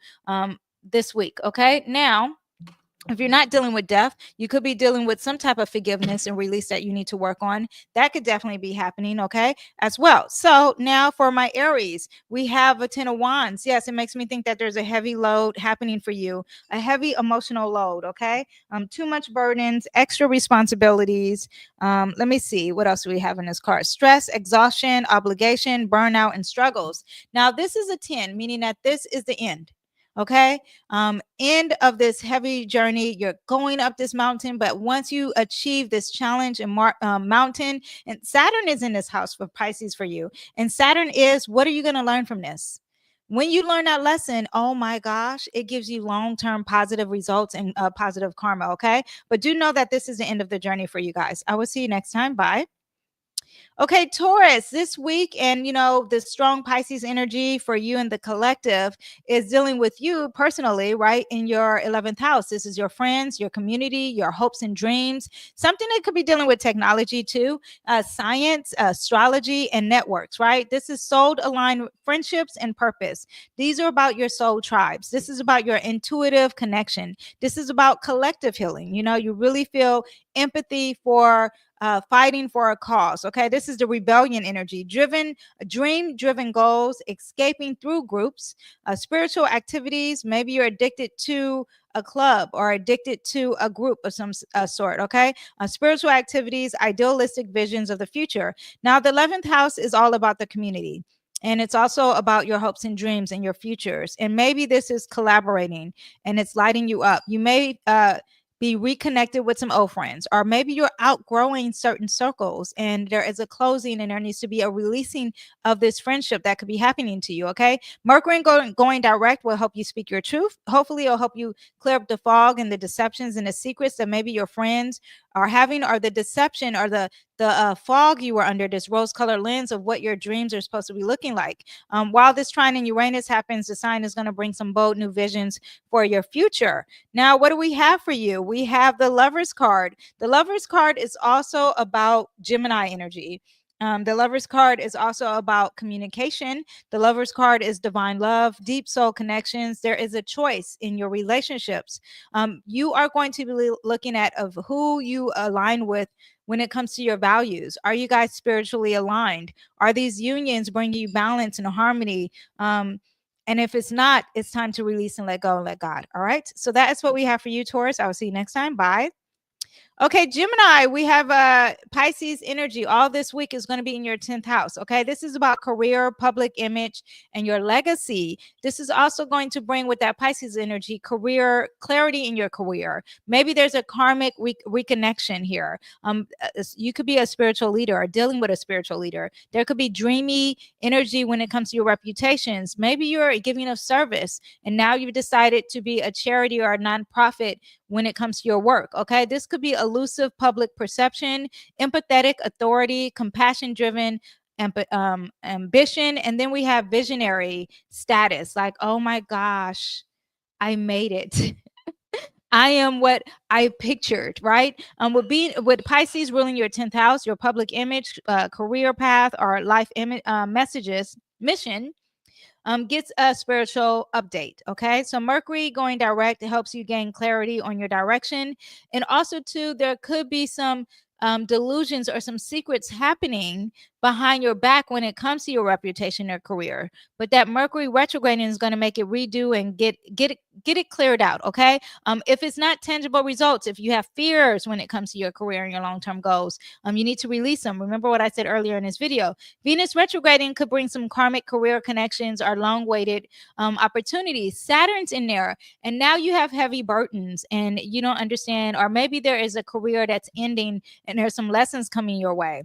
this week. Okay. Now, if you're not dealing with death, you could be dealing with some type of forgiveness and release that you need to work on. That could definitely be happening, okay, as well. So now for my Aries, we have a 10 of Wands. Yes, it makes me think that there's a heavy load happening for you, a heavy emotional load, okay? Too much burdens, extra responsibilities. Let me see, what else do we have in this card? Stress, exhaustion, obligation, burnout, and struggles. Now, this is a 10, meaning that this is the end. Okay. End of this heavy journey. You're going up this mountain, but once you achieve this challenge and mountain, and Saturn is in this house for Pisces for you, and Saturn is, what are you going to learn from this? When you learn that lesson, oh my gosh, it gives you long-term positive results and positive karma. Okay. But do know that this is the end of the journey for you guys. I will see you next time. Bye. Okay, Taurus, this week, and you know, the strong Pisces energy for you and the collective is dealing with you personally, right? In your 11th house. This is your friends, your community, your hopes and dreams, something that could be dealing with technology too, science, astrology, and networks, right? This is soul aligned friendships and purpose. These are about your soul tribes. This is about your intuitive connection. This is about collective healing. You know, you really feel empathy for fighting for a cause. Okay, this is the rebellion energy, dream driven goals, escaping through groups, spiritual activities. Maybe you're addicted to a club or addicted to a group of some sort. Okay, spiritual activities, idealistic visions of the future. Now, the 11th house is all about the community. And it's also about your hopes and dreams and your futures. And maybe this is collaborating and it's lighting you up. You may be reconnected with some old friends, or maybe you're outgrowing certain circles and there is a closing and there needs to be a releasing of this friendship that could be happening to you. Okay, Mercury going direct will help you speak your truth. Hopefully it'll help you clear up the fog and the deceptions and the secrets that maybe your friends are having, or the deception or the fog you were under, this rose-colored lens of what your dreams are supposed to be looking like. While this trine in Uranus happens, the sign is going to bring some bold new visions for your future. Now, what do we have for you? We have the Lover's card. The Lover's card is also about Gemini energy. The Lover's card is also about communication. The Lover's card is divine love, deep soul connections. There is a choice in your relationships. You are going to be looking at of who you align with when it comes to your values. Are you guys spiritually aligned? Are these unions bringing you balance and harmony? And if it's not, it's time to release and let go and let God. All right. So that is what we have for you, Taurus. I will see you next time. Bye. Okay, Gemini, we have Pisces energy. All this week is going to be in your 10th house. Okay, this is about career, public image, and your legacy. This is also going to bring with that Pisces energy career clarity in your career. Maybe there's a karmic reconnection here. You could be a spiritual leader or dealing with a spiritual leader. There could be dreamy energy when it comes to your reputations. Maybe you're giving a service and now you've decided to be a charity or a nonprofit when it comes to your work. Okay, this could be elusive public perception, empathetic authority, compassion driven ambition, and then we have visionary status, like, oh my gosh, I made it. I am what I pictured, right? With Pisces ruling your 10th house, your public image, career path, or life image messages, mission, gets a spiritual update. Okay, so Mercury going direct helps you gain clarity on your direction, and also too, there could be some delusions or some secrets happening behind your back when it comes to your reputation or career. But that Mercury retrograding is going to make it redo and get it cleared out. Okay, if it's not tangible results, if you have fears when it comes to your career and your long-term goals, you need to release them. Remember what I said earlier in this video. Venus retrograding could bring some karmic career connections or long-waited opportunities. Saturn's in there, and now you have heavy burdens and you don't understand, or maybe there is a career that's ending and there's some lessons coming your way.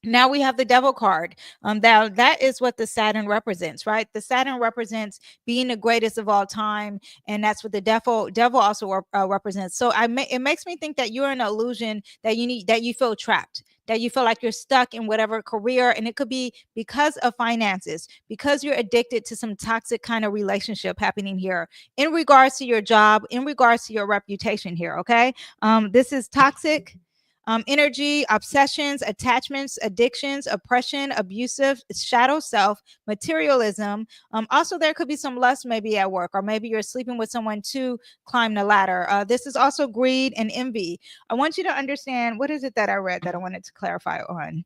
Now we have the devil card. That is what the Saturn represents, right? The Saturn represents being the greatest of all time, and that's what the devil also represents. So it makes me think that you're in an illusion that you feel trapped, that you feel like you're stuck in whatever career, and it could be because of finances, because you're addicted to some toxic kind of relationship happening here in regards to your job, in regards to your reputation here. Okay, this is toxic energy, obsessions, attachments, addictions, oppression, abusive, shadow self, materialism. Also, there could be some lust maybe at work, or maybe you're sleeping with someone to climb the ladder. This is also greed and envy. I want you to understand, what is it that I read that I wanted to clarify on?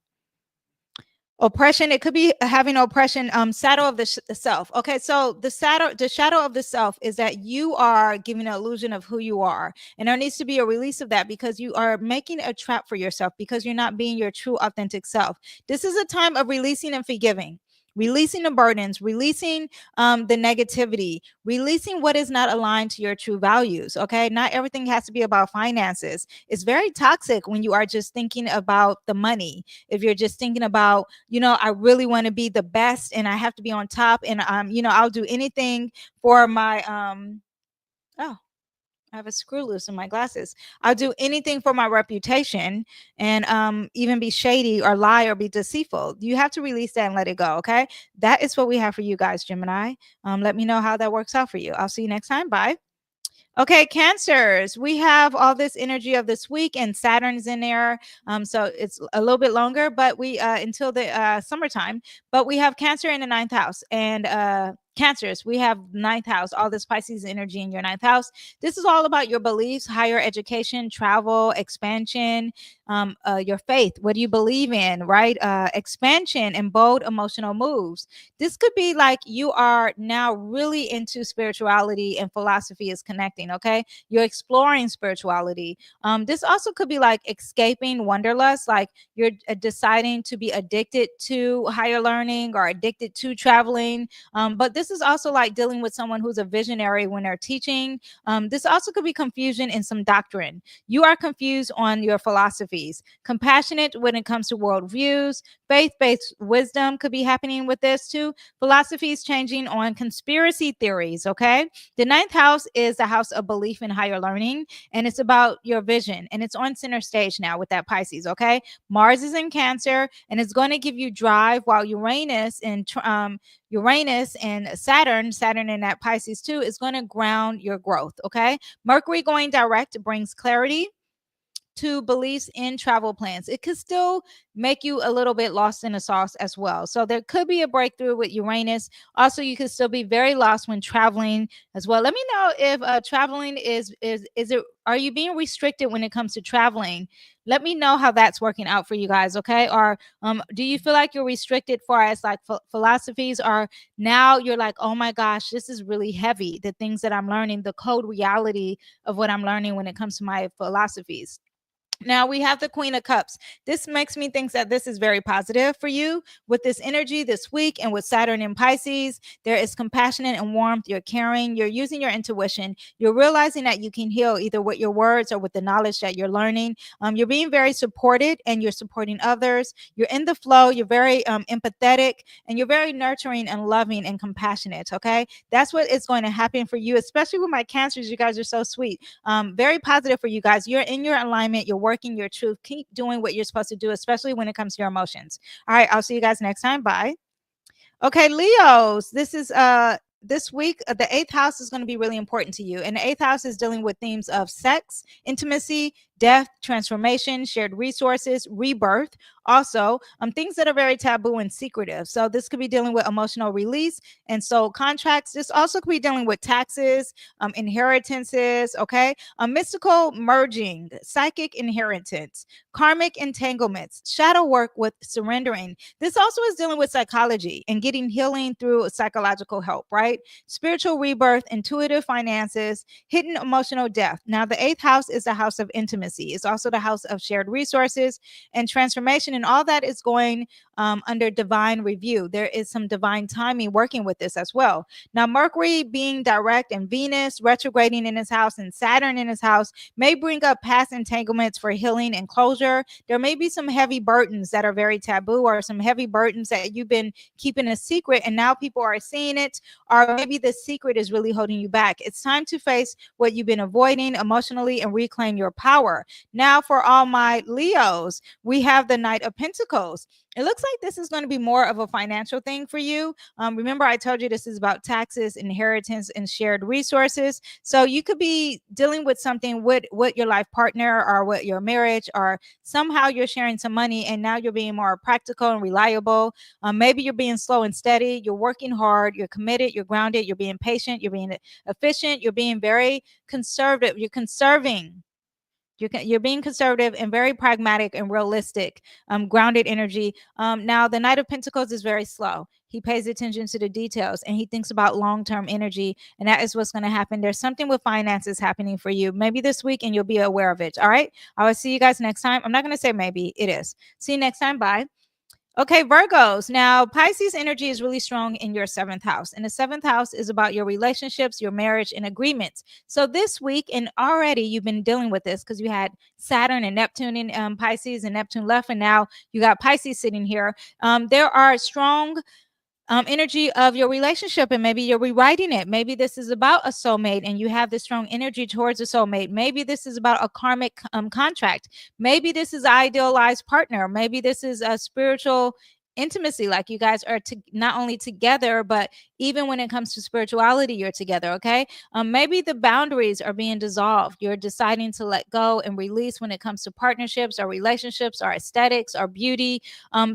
Oppression. It could be having oppression. Shadow of the self. Okay, so the shadow of the self is that you are giving an illusion of who you are, and there needs to be a release of that, because you are making a trap for yourself, because you're not being your true authentic self. This is a time of releasing and forgiving, releasing the burdens, releasing the negativity, releasing what is not aligned to your true values. Okay, not everything has to be about finances. It's very toxic when you are just thinking about the money. If you're just thinking about, I really want to be the best and I have to be on top, and I'll do anything for my oh, I have a screw loose in my glasses. I'll do anything for my reputation, and even be shady or lie or be deceitful. You have to release that and let it go. Okay, that is what we have for you guys, Gemini. Let me know how that works out for you. I'll see you next time. Bye. Okay, Cancers, we have all this energy of this week, and Saturn's in there. So it's a little bit longer, but we until the summertime. But we have Cancer in the 9th house, and Cancers, we have 9th house, all this Pisces energy in your 9th house. This is all about your beliefs, higher education, travel, expansion, your faith. What do you believe in, right? Expansion and bold emotional moves. This could be like you are now really into spirituality and philosophy is connecting. Okay, you're exploring spirituality. This also could be like escaping wanderlust, like you're deciding to be addicted to higher learning or addicted to traveling. But this is also like dealing with someone who's a visionary when they're teaching. This also could be confusion in some doctrine. You are confused on your philosophies, compassionate when it comes to worldviews, faith-based wisdom could be happening with this too. Philosophies changing on conspiracy theories. Okay, the ninth house is the house of belief in higher learning, and it's about your vision, and it's on center stage now with that Pisces. Okay, Mars is in Cancer, and it's going to give you drive, while Uranus and Saturn in that Pisces too, is going to ground your growth. Okay, Mercury going direct brings clarity to beliefs in travel plans. It could still make you a little bit lost in the sauce as well. So there could be a breakthrough with Uranus. Also, you could still be very lost when traveling as well. Let me know if traveling is it, are you being restricted when it comes to traveling? Let me know how that's working out for you guys, okay? Or do you feel like you're restricted far as like philosophies, or now you're like, oh my gosh, this is really heavy, the things that I'm learning, the cold reality of what I'm learning when it comes to my philosophies. Now we have the Queen of Cups. This makes me think that this is very positive for you with this energy this week, and with Saturn in Pisces. There is compassionate and warmth. You're caring. You're using your intuition. You're realizing that you can heal either with your words or with the knowledge that you're learning. You're being very supported, and you're supporting others. You're in the flow. You're very empathetic, and you're very nurturing and loving and compassionate. Okay, that's what is going to happen for you, especially with my Cancers. You guys are so sweet. Very positive for you guys. You're in your alignment. You're working your truth. Keep doing what you're supposed to do, especially when it comes to your emotions. All right, I'll see you guys next time. Bye. Okay, Leos, this week the eighth house is going to be really important to you, and the eighth house is dealing with themes of sex, intimacy, death, transformation, shared resources, rebirth. Also, things that are very taboo and secretive. So this could be dealing with emotional release and soul contracts. This also could be dealing with taxes, inheritances. Okay, a mystical merging, psychic inheritance, karmic entanglements, shadow work with surrendering. This also is dealing with psychology and getting healing through psychological help, right? Spiritual rebirth, intuitive finances, hidden emotional depth. Now, the eighth house is the house of intimacy. It's also the house of shared resources and transformation, and all that is going under divine review. There is some divine timing working with this as well. Now, Mercury being direct and Venus retrograding in his house and Saturn in his house may bring up past entanglements for healing and closure. There may be some heavy burdens that are very taboo, or some heavy burdens that you've been keeping a secret, and now people are seeing it, or maybe the secret is really holding you back. It's time to face what you've been avoiding emotionally and reclaim your power. Now, for all my Leos, we have the Knight of Pentacles. It looks like this is going to be more of a financial thing for you. Remember, I told you this is about taxes, inheritance, and shared resources. So you could be dealing with something with your life partner, or with your marriage, or somehow you're sharing some money, and now you're being more practical and reliable. Maybe you're being slow and steady. You're working hard. You're committed. You're grounded. You're being patient. You're being efficient. You're being very conservative. You're conserving. You're being conservative and very pragmatic and realistic, grounded energy. Now, the Knight of Pentacles is very slow. He pays attention to the details, and he thinks about long-term energy, and that is what's going to happen. There's something with finances happening for you, maybe this week, and you'll be aware of it. All right. I will see you guys next time. I'm not going to say maybe, it is. See you next time. Bye. Okay, Virgos. Now, Pisces energy is really strong in your seventh house. And the seventh house is about your relationships, your marriage, and agreements. So this week, and already you've been dealing with this because you had Saturn and Neptune in Pisces, and Neptune left, and now you got Pisces sitting here. There are strong energy of your relationship, and maybe you're rewriting it. Maybe this is about a soulmate, and you have this strong energy towards a soulmate. Maybe this is about a karmic contract. Maybe this is idealized partner. Maybe this is a spiritual intimacy, like you guys are not only together, but even when it comes to spirituality, you're together. Okay, maybe the boundaries are being dissolved. You're deciding to let go and release when it comes to partnerships or relationships or aesthetics or beauty.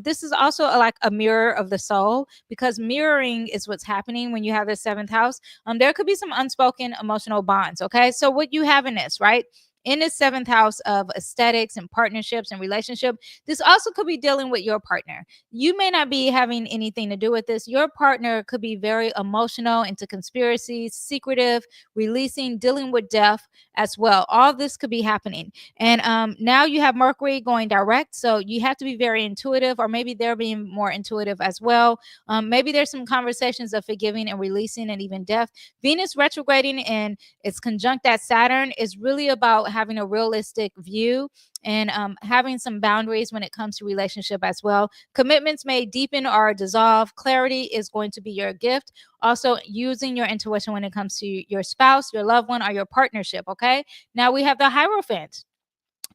This is also like a mirror of the soul, because mirroring is what's happening when you have the seventh house. There could be some unspoken emotional bonds. Okay, so what you have in this, right, in the seventh house of aesthetics and partnerships and relationship. This also could be dealing with your partner. You may not be having anything to do with this. Your partner could be very emotional, into conspiracies, secretive, releasing, dealing with death as well. All this could be happening. And now you have Mercury going direct. So you have to be very intuitive, or maybe they're being more intuitive as well. Maybe there's some conversations of forgiving and releasing and even death. Venus retrograding and it's conjunct at Saturn is really about having a realistic view and having some boundaries when it comes to relationship as well. Commitments may deepen or dissolve. Clarity is going to be your gift. Also, using your intuition when it comes to your spouse, your loved one, or your partnership. Okay. Now we have the Hierophant.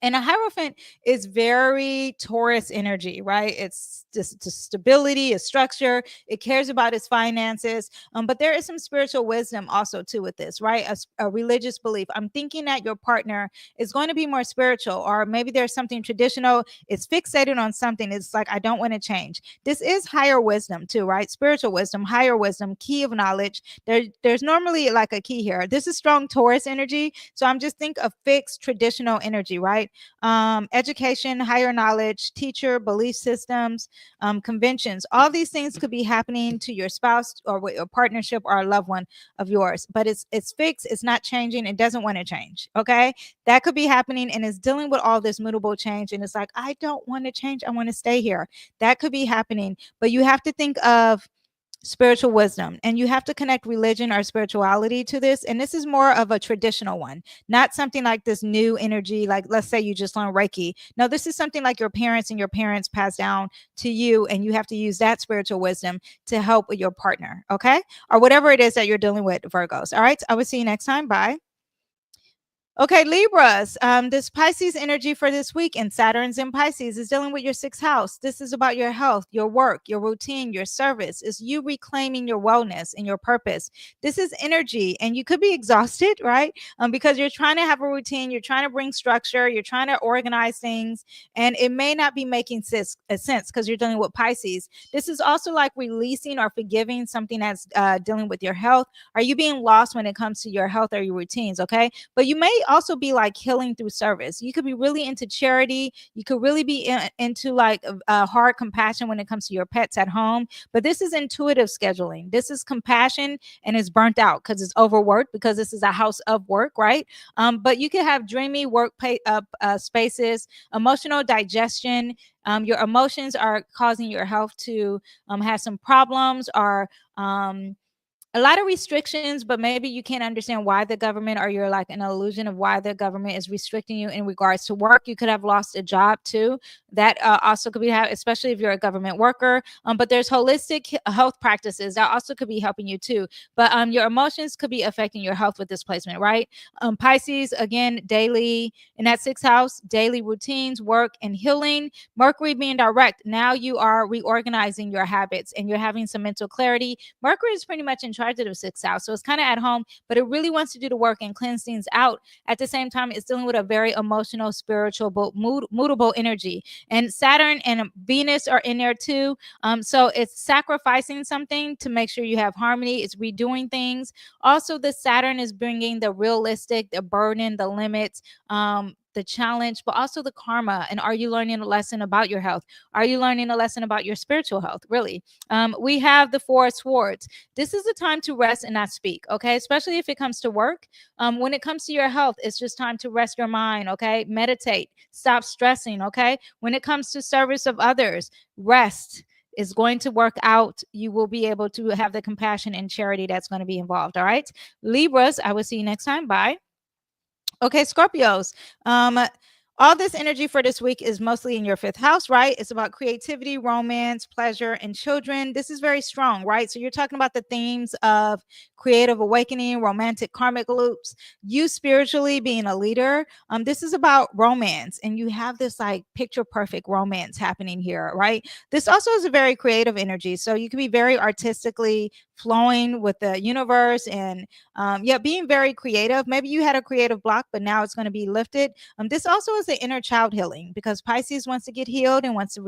And a Hierophant is very Taurus energy, right? It's just stability, a structure. It cares about its finances. But there is some spiritual wisdom also too with this, right? A religious belief. I'm thinking that your partner is going to be more spiritual, or maybe there's something traditional. It's fixated on something. It's like, I don't want to change. This is higher wisdom too, right? Spiritual wisdom, higher wisdom, key of knowledge. There's normally like a key here. This is strong Taurus energy. So I'm just think of fixed traditional energy, right? Education, higher knowledge, teacher, belief systems, conventions. All these things could be happening to your spouse or with your partnership or a loved one of yours, but it's fixed. It's not changing. It doesn't want to change. Okay, that could be happening, and it's dealing with all this mutable change. And it's like, I don't want to change. I want to stay here. That could be happening, but you have to think of spiritual wisdom, and you have to connect religion or spirituality to this. And this is more of a traditional one, not something like this new energy, like let's say you just learn Reiki. No, this is something like your parents and your parents passed down to you, and you have to use that spiritual wisdom to help with your partner. Okay, or whatever it is that you're dealing with, Virgos. All right, I will see you next time. Bye. Okay, Libras, this Pisces energy for this week, and Saturn's in Pisces, is dealing with your sixth house. This is about your health, your work, your routine, your service. Is you reclaiming your wellness and your purpose. This is energy, and you could be exhausted, right? Because you're trying to have a routine, you're trying to bring structure, you're trying to organize things, and it may not be making sense because you're dealing with Pisces. This is also like releasing or forgiving something that's dealing with your health. Are you being lost when it comes to your health or your routines? Okay, but you may also be like healing through service. You could be really into charity. You could really be into like hard compassion when it comes to your pets at home. But this is intuitive scheduling. This is compassion, and it's burnt out because it's overworked, because this is a house of work, right? But you can have dreamy work spaces, emotional digestion. Your emotions are causing your health to have some problems, or a lot of restrictions, but maybe you can't understand why the government, or you're like an illusion of why the government is restricting you in regards to work. You could have lost a job too. That also could be, especially if you're a government worker. But there's holistic health practices that also could be helping you too. But your emotions could be affecting your health with this placement, right? Pisces, again, daily in that sixth house, daily routines, work, and healing. Mercury being direct, now you are reorganizing your habits and you're having some mental clarity. Mercury is pretty much in charge of the sixth house, so it's kind of at home, but it really wants to do the work and cleanse things out. At the same time, it's dealing with a very emotional, spiritual, but mutable energy. And Saturn and Venus are in there too. So it's sacrificing something to make sure you have harmony. It's redoing things. Also, the Saturn is bringing the realistic, the burden, the limits, the challenge, but also the karma. And are you learning a lesson about your health? Are you learning a lesson about your spiritual health? Really? We have the Four of Swords. This is a time to rest and not speak, okay? Especially if it comes to work. When it comes to your health, it's just time to rest your mind, okay? Meditate, stop stressing, okay? When it comes to service of others, rest is going to work out. You will be able to have the compassion and charity that's going to be involved, all right? Libras, I will see you next time. Bye. Okay, Scorpios. All this energy for this week is mostly in your fifth house, right? It's about creativity, romance, pleasure, and children. This is very strong, right? So you're talking about the themes of creative awakening, romantic karmic loops, you spiritually being a leader. This is about romance, and you have this like picture perfect romance happening here, right? This also is a very creative energy. So you can be very artistically flowing with the universe and being very creative. Maybe you had a creative block, but now it's going to be lifted. This also is the inner child healing, because Pisces wants to get healed and wants to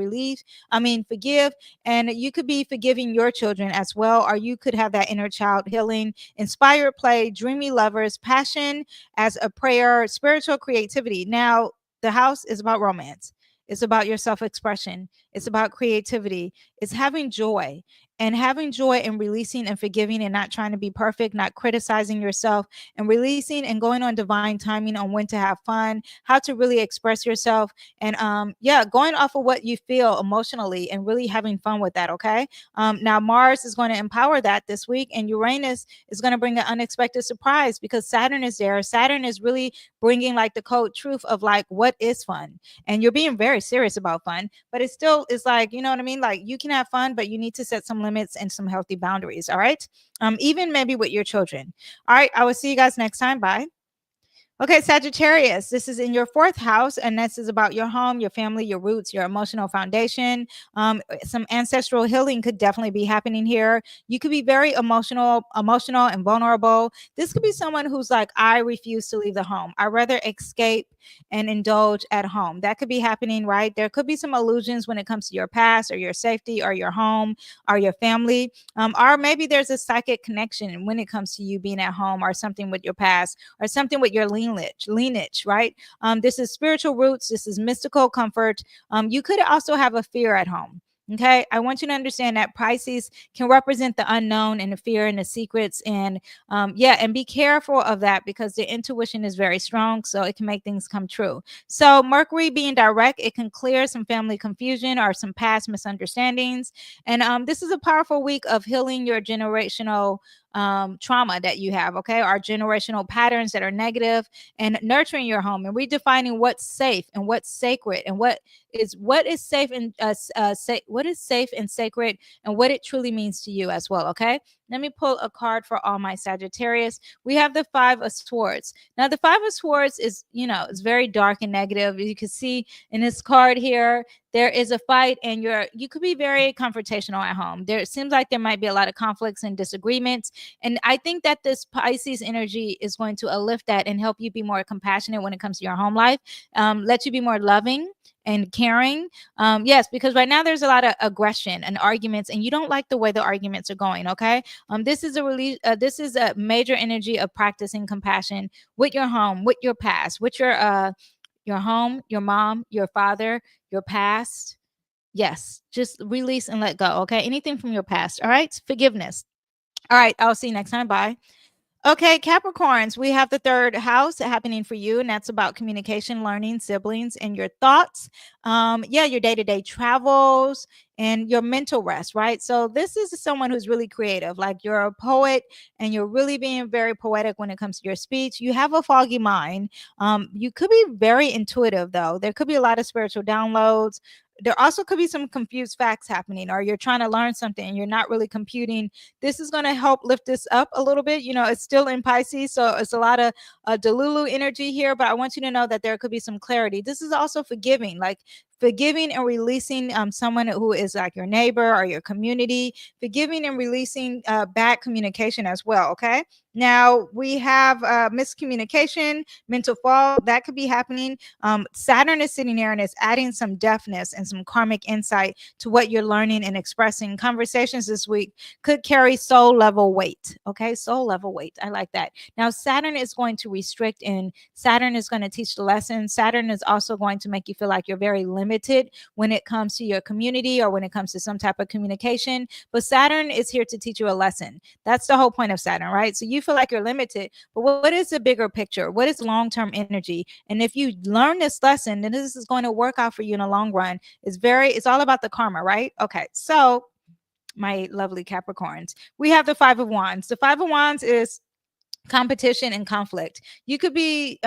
forgive. And you could be forgiving your children as well, or you could have that inner child healing, inspired play, dreamy lovers, passion as a prayer, spiritual creativity. Now, the house is about romance. It's about your self expression. It's about creativity. It's having joy, and having joy and releasing and forgiving and not trying to be perfect, not criticizing yourself, and releasing and going on divine timing on when to have fun, how to really express yourself. And yeah, going off of what you feel emotionally and really having fun with that. Okay. Now, Mars is going to empower that this week, and Uranus is going to bring an unexpected surprise because Saturn is there. Saturn is really bringing like the cold truth of like what is fun, and you're being very serious about fun, but it still is like, you know what I mean, like you can have fun, but you need to set some limits and some healthy boundaries. All right. Even maybe with your children. All right, I will see you guys next time. Bye. Okay, Sagittarius, this is in your fourth house, and this is about your home, your family, your roots, your emotional foundation. Some ancestral healing could definitely be happening here. You could be very emotional and vulnerable. This could be someone who's like, I refuse to leave the home. I rather escape and indulge at home. That could be happening, right? There could be some illusions when it comes to your past or your safety or your home or your family. Or maybe there's a psychic connection when it comes to you being at home or something with your past or something with your lineage, right? This is spiritual roots. This is mystical comfort. You could also have a fear at home. Okay, I want you to understand that Pisces can represent the unknown and the fear and the secrets, and yeah, and be careful of that because the intuition is very strong, so it can make things come true. So Mercury being direct, it can clear some family confusion or some past misunderstandings, and this is a powerful week of healing your generational trauma that you have, okay, our generational patterns that are negative, and nurturing your home and redefining what's safe and what's sacred and what is safe and what is safe and sacred and what it truly means to you as well. Okay, let me pull a card for all my Sagittarius. We have the Five of Swords. Now, the Five of Swords is, it's very dark and negative. You can see in this card here, there is a fight, and you could be very confrontational at home. There, it seems like there might be a lot of conflicts and disagreements, and I think that this Pisces energy is going to uplift that and help you be more compassionate when it comes to your home life, let you be more loving and caring. Yes, because right now there's a lot of aggression and arguments, and you don't like the way the arguments are going. Okay, this is a major energy of practicing compassion with your home, with your past, with your home, your mom, your father, your past. Yes, just release and let go. Okay, anything from your past. All right, forgiveness. All right, I'll see you next time. Bye. Okay, Capricorns, we have the third house happening for you, and that's about communication, learning, siblings, and your thoughts. Yeah, your day-to-day travels and your mental rest, right? So this is someone who's really creative, like you're a poet and you're really being very poetic when it comes to your speech. You have a foggy mind. You could be very intuitive, though. There could be a lot of spiritual downloads. There also could be some confused facts happening, or you're trying to learn something and you're not really computing. This is going to help lift this up a little bit. It's still in Pisces, so it's a lot of Delulu energy here, but I want you to know that there could be some clarity. This is also forgiving, like forgiving and releasing someone who is like your neighbor or your community, forgiving and releasing bad communication as well. Okay. Now we have miscommunication, mental fog that could be happening. Saturn is sitting there and it's adding some deftness and some karmic insight to what you're learning and expressing. Conversations this week could carry soul level weight. Okay, soul level weight. I like that. Now, Saturn is going to restrict, and Saturn is going to teach the lesson. Saturn is also going to make you feel like you're very limited when it comes to your community or when it comes to some type of communication. But Saturn is here to teach you a lesson. That's the whole point of Saturn, right? So you feel like you're limited, but what is the bigger picture? What is long-term energy? And if you learn this lesson, then this is going to work out for you in the long run. It's all about the karma, right? Okay, so my lovely Capricorns, we have the Five of Wands. The Five of Wands is competition and conflict. You could be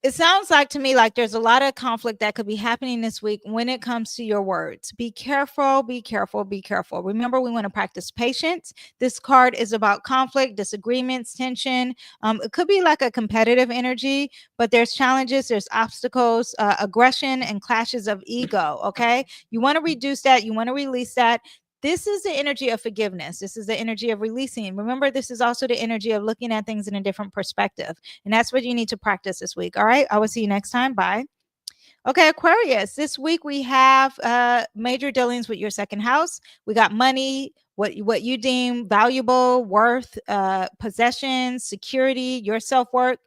it sounds like to me like there's a lot of conflict that could be happening this week when it comes to your words. Be careful, be careful, be careful. Remember, we want to practice patience. This card is about conflict, disagreements, tension. It could be like a competitive energy, but there's challenges, there's obstacles, aggression, and clashes of ego. Okay, you want to reduce that, you want to release that. This is the energy of forgiveness. This is the energy of releasing. Remember, this is also the energy of looking at things in a different perspective. And that's what you need to practice this week. All right. I will see you next time. Bye. Okay, Aquarius, this week we have major dealings with your second house. We got money, what you deem valuable, worth, possessions, security, your self-worth.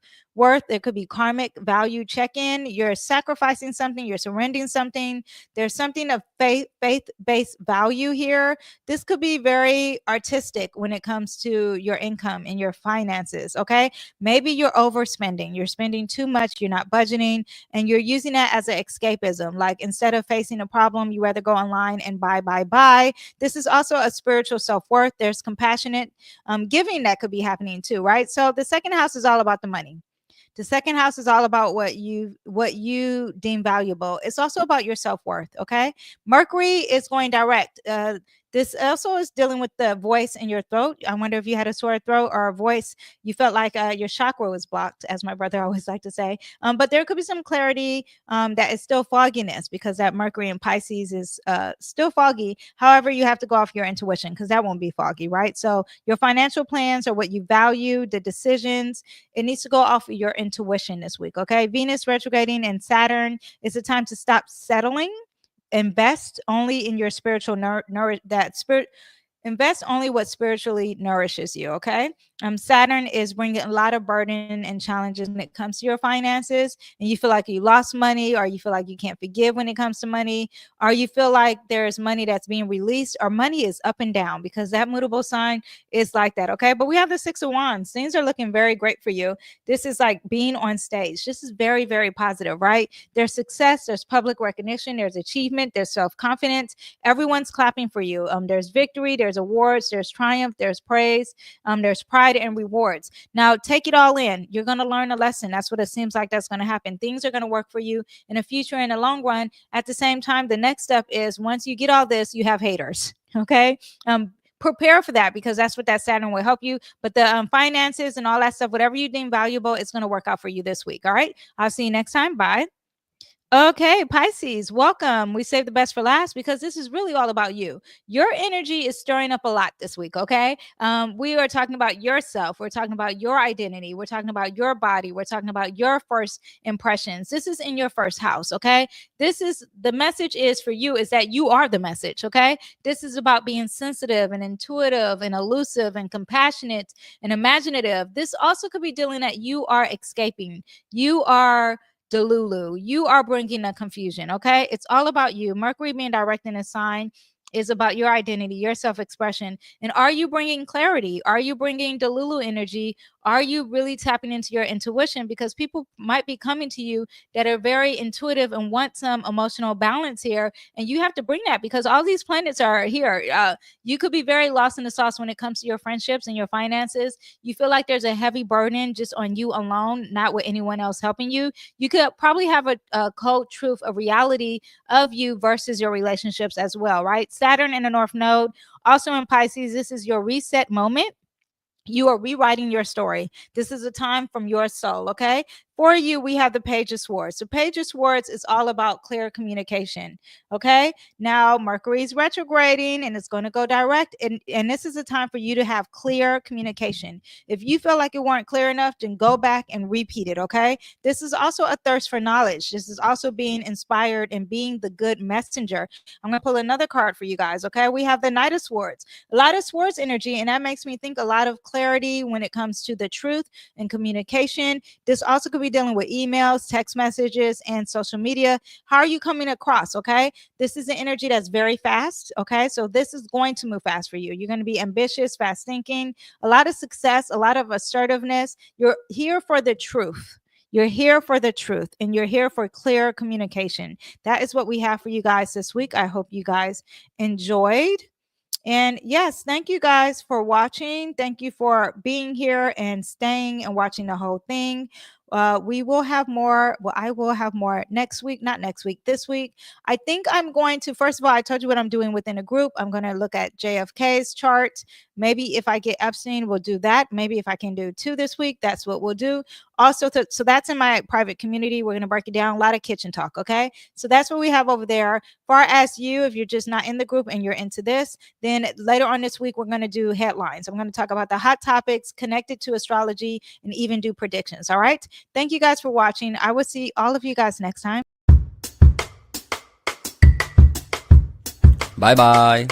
There could be karmic value check-in. You're sacrificing something, you're surrendering something. There's something of faith-based value here. This could be very artistic when it comes to your income and your finances. Okay, maybe you're overspending, you're spending too much, you're not budgeting, and you're using that as an escapism. Like, instead of facing a problem, you rather go online and buy. This is also a spiritual self-worth. There's compassionate giving that could be happening too, right? So the second house is all about the money. The second house is all about what you deem valuable. It's also about your self-worth. Okay, Mercury is going direct. This also is dealing with the voice in your throat. I wonder if you had a sore throat or a voice, you felt like your chakra was blocked, as my brother always like to say. But there could be some clarity that is still fogginess, because that Mercury in Pisces is still foggy. However, you have to go off your intuition, because that won't be foggy, right? So your financial plans, or what you value, the decisions, it needs to go off of your intuition this week. Okay, Venus retrograding and Saturn is a time to stop settling. Invest only in your spiritual invest only what spiritually nourishes you. Okay, Saturn is bringing a lot of burden and challenges when it comes to your finances, and you feel like you lost money, or you feel like you can't forgive when it comes to money, or you feel like there's money that's being released, or money is up and down, because that mutable sign is like that. Okay, but we have the Six of Wands. Things are looking very great for you. This is like being on stage. This is very, very positive, right? There's success, there's public recognition, there's achievement, there's self-confidence. Everyone's clapping for you. There's victory, there's awards, there's triumph, there's praise, there's pride and rewards. Now, take it all in. You're going to learn a lesson. That's what it seems like that's going to happen. Things are going to work for you in the future, in the long run. At the same time, the next step is, once you get all this, you have haters. Okay. Prepare for that, because that's what that Saturn will help you. But the finances and all that stuff, whatever you deem valuable, it's going to work out for you this week. All right. I'll see you next time. Bye. Okay, Pisces, welcome. We saved the best for last, because this is really all about you. Your energy is stirring up a lot this week, okay? We are talking about yourself. We're talking about your identity. We're talking about your body. We're talking about your first impressions. This is in your first house, okay? The message is for you, is that you are the message, okay? This is about being sensitive and intuitive and elusive and compassionate and imaginative. This also could be dealing that you are escaping. You are Delulu. You are bringing the confusion. Okay, it's all about you. Mercury being direct in a sign is about your identity, your self-expression. And are you bringing clarity? Are you bringing Delulu energy? Are you really tapping into your intuition? Because people might be coming to you that are very intuitive and want some emotional balance here, and you have to bring that, because all these planets are here. You could be very lost in the sauce when it comes to your friendships and your finances. You feel like there's a heavy burden just on you alone, not with anyone else helping you. You could probably have a cold truth, a reality of you versus your relationships as well, right? Saturn in the North Node, also in Pisces, this is your reset moment. You are rewriting your story. This is a time from your soul, okay? For you, we have the Page of Swords. So Page of Swords is all about clear communication, okay? Now, Mercury is retrograding and it's going to go direct. And this is a time for you to have clear communication. If you feel like it weren't clear enough, then go back and repeat it, okay? This is also a thirst for knowledge. This is also being inspired and being the good messenger. I'm going to pull another card for you guys, okay? We have the Knight of Swords. A lot of swords energy, and that makes me think a lot of clarity when it comes to the truth and communication. This also could be dealing with emails, text messages, and social media. How are you coming across? Okay, this is an energy that's very fast. Okay, so this is going to move fast for you. You're going to be ambitious, fast thinking, a lot of success, a lot of assertiveness. You're here for the truth. You're here for the truth, and you're here for clear communication. That is what we have for you guys this week. I hope you guys enjoyed. And yes, thank you guys for watching. Thank you for being here and staying and watching the whole thing. We will have more. Well, I will have more next week, not next week, this week. I think I'm going to, first of all, I told you what I'm doing within a group. I'm going to look at JFK's chart. Maybe if I get Epstein, we'll do that. Maybe if I can do 2 this week, that's what we'll do. Also, so that's in my private community. We're going to break it down. A lot of kitchen talk. Okay. So that's what we have over there. Far as you, if you're just not in the group and you're into this, then later on this week, we're going to do headlines. I'm going to talk about the hot topics connected to astrology and even do predictions. All right. Thank you guys for watching. I will see all of you guys next time. Bye bye.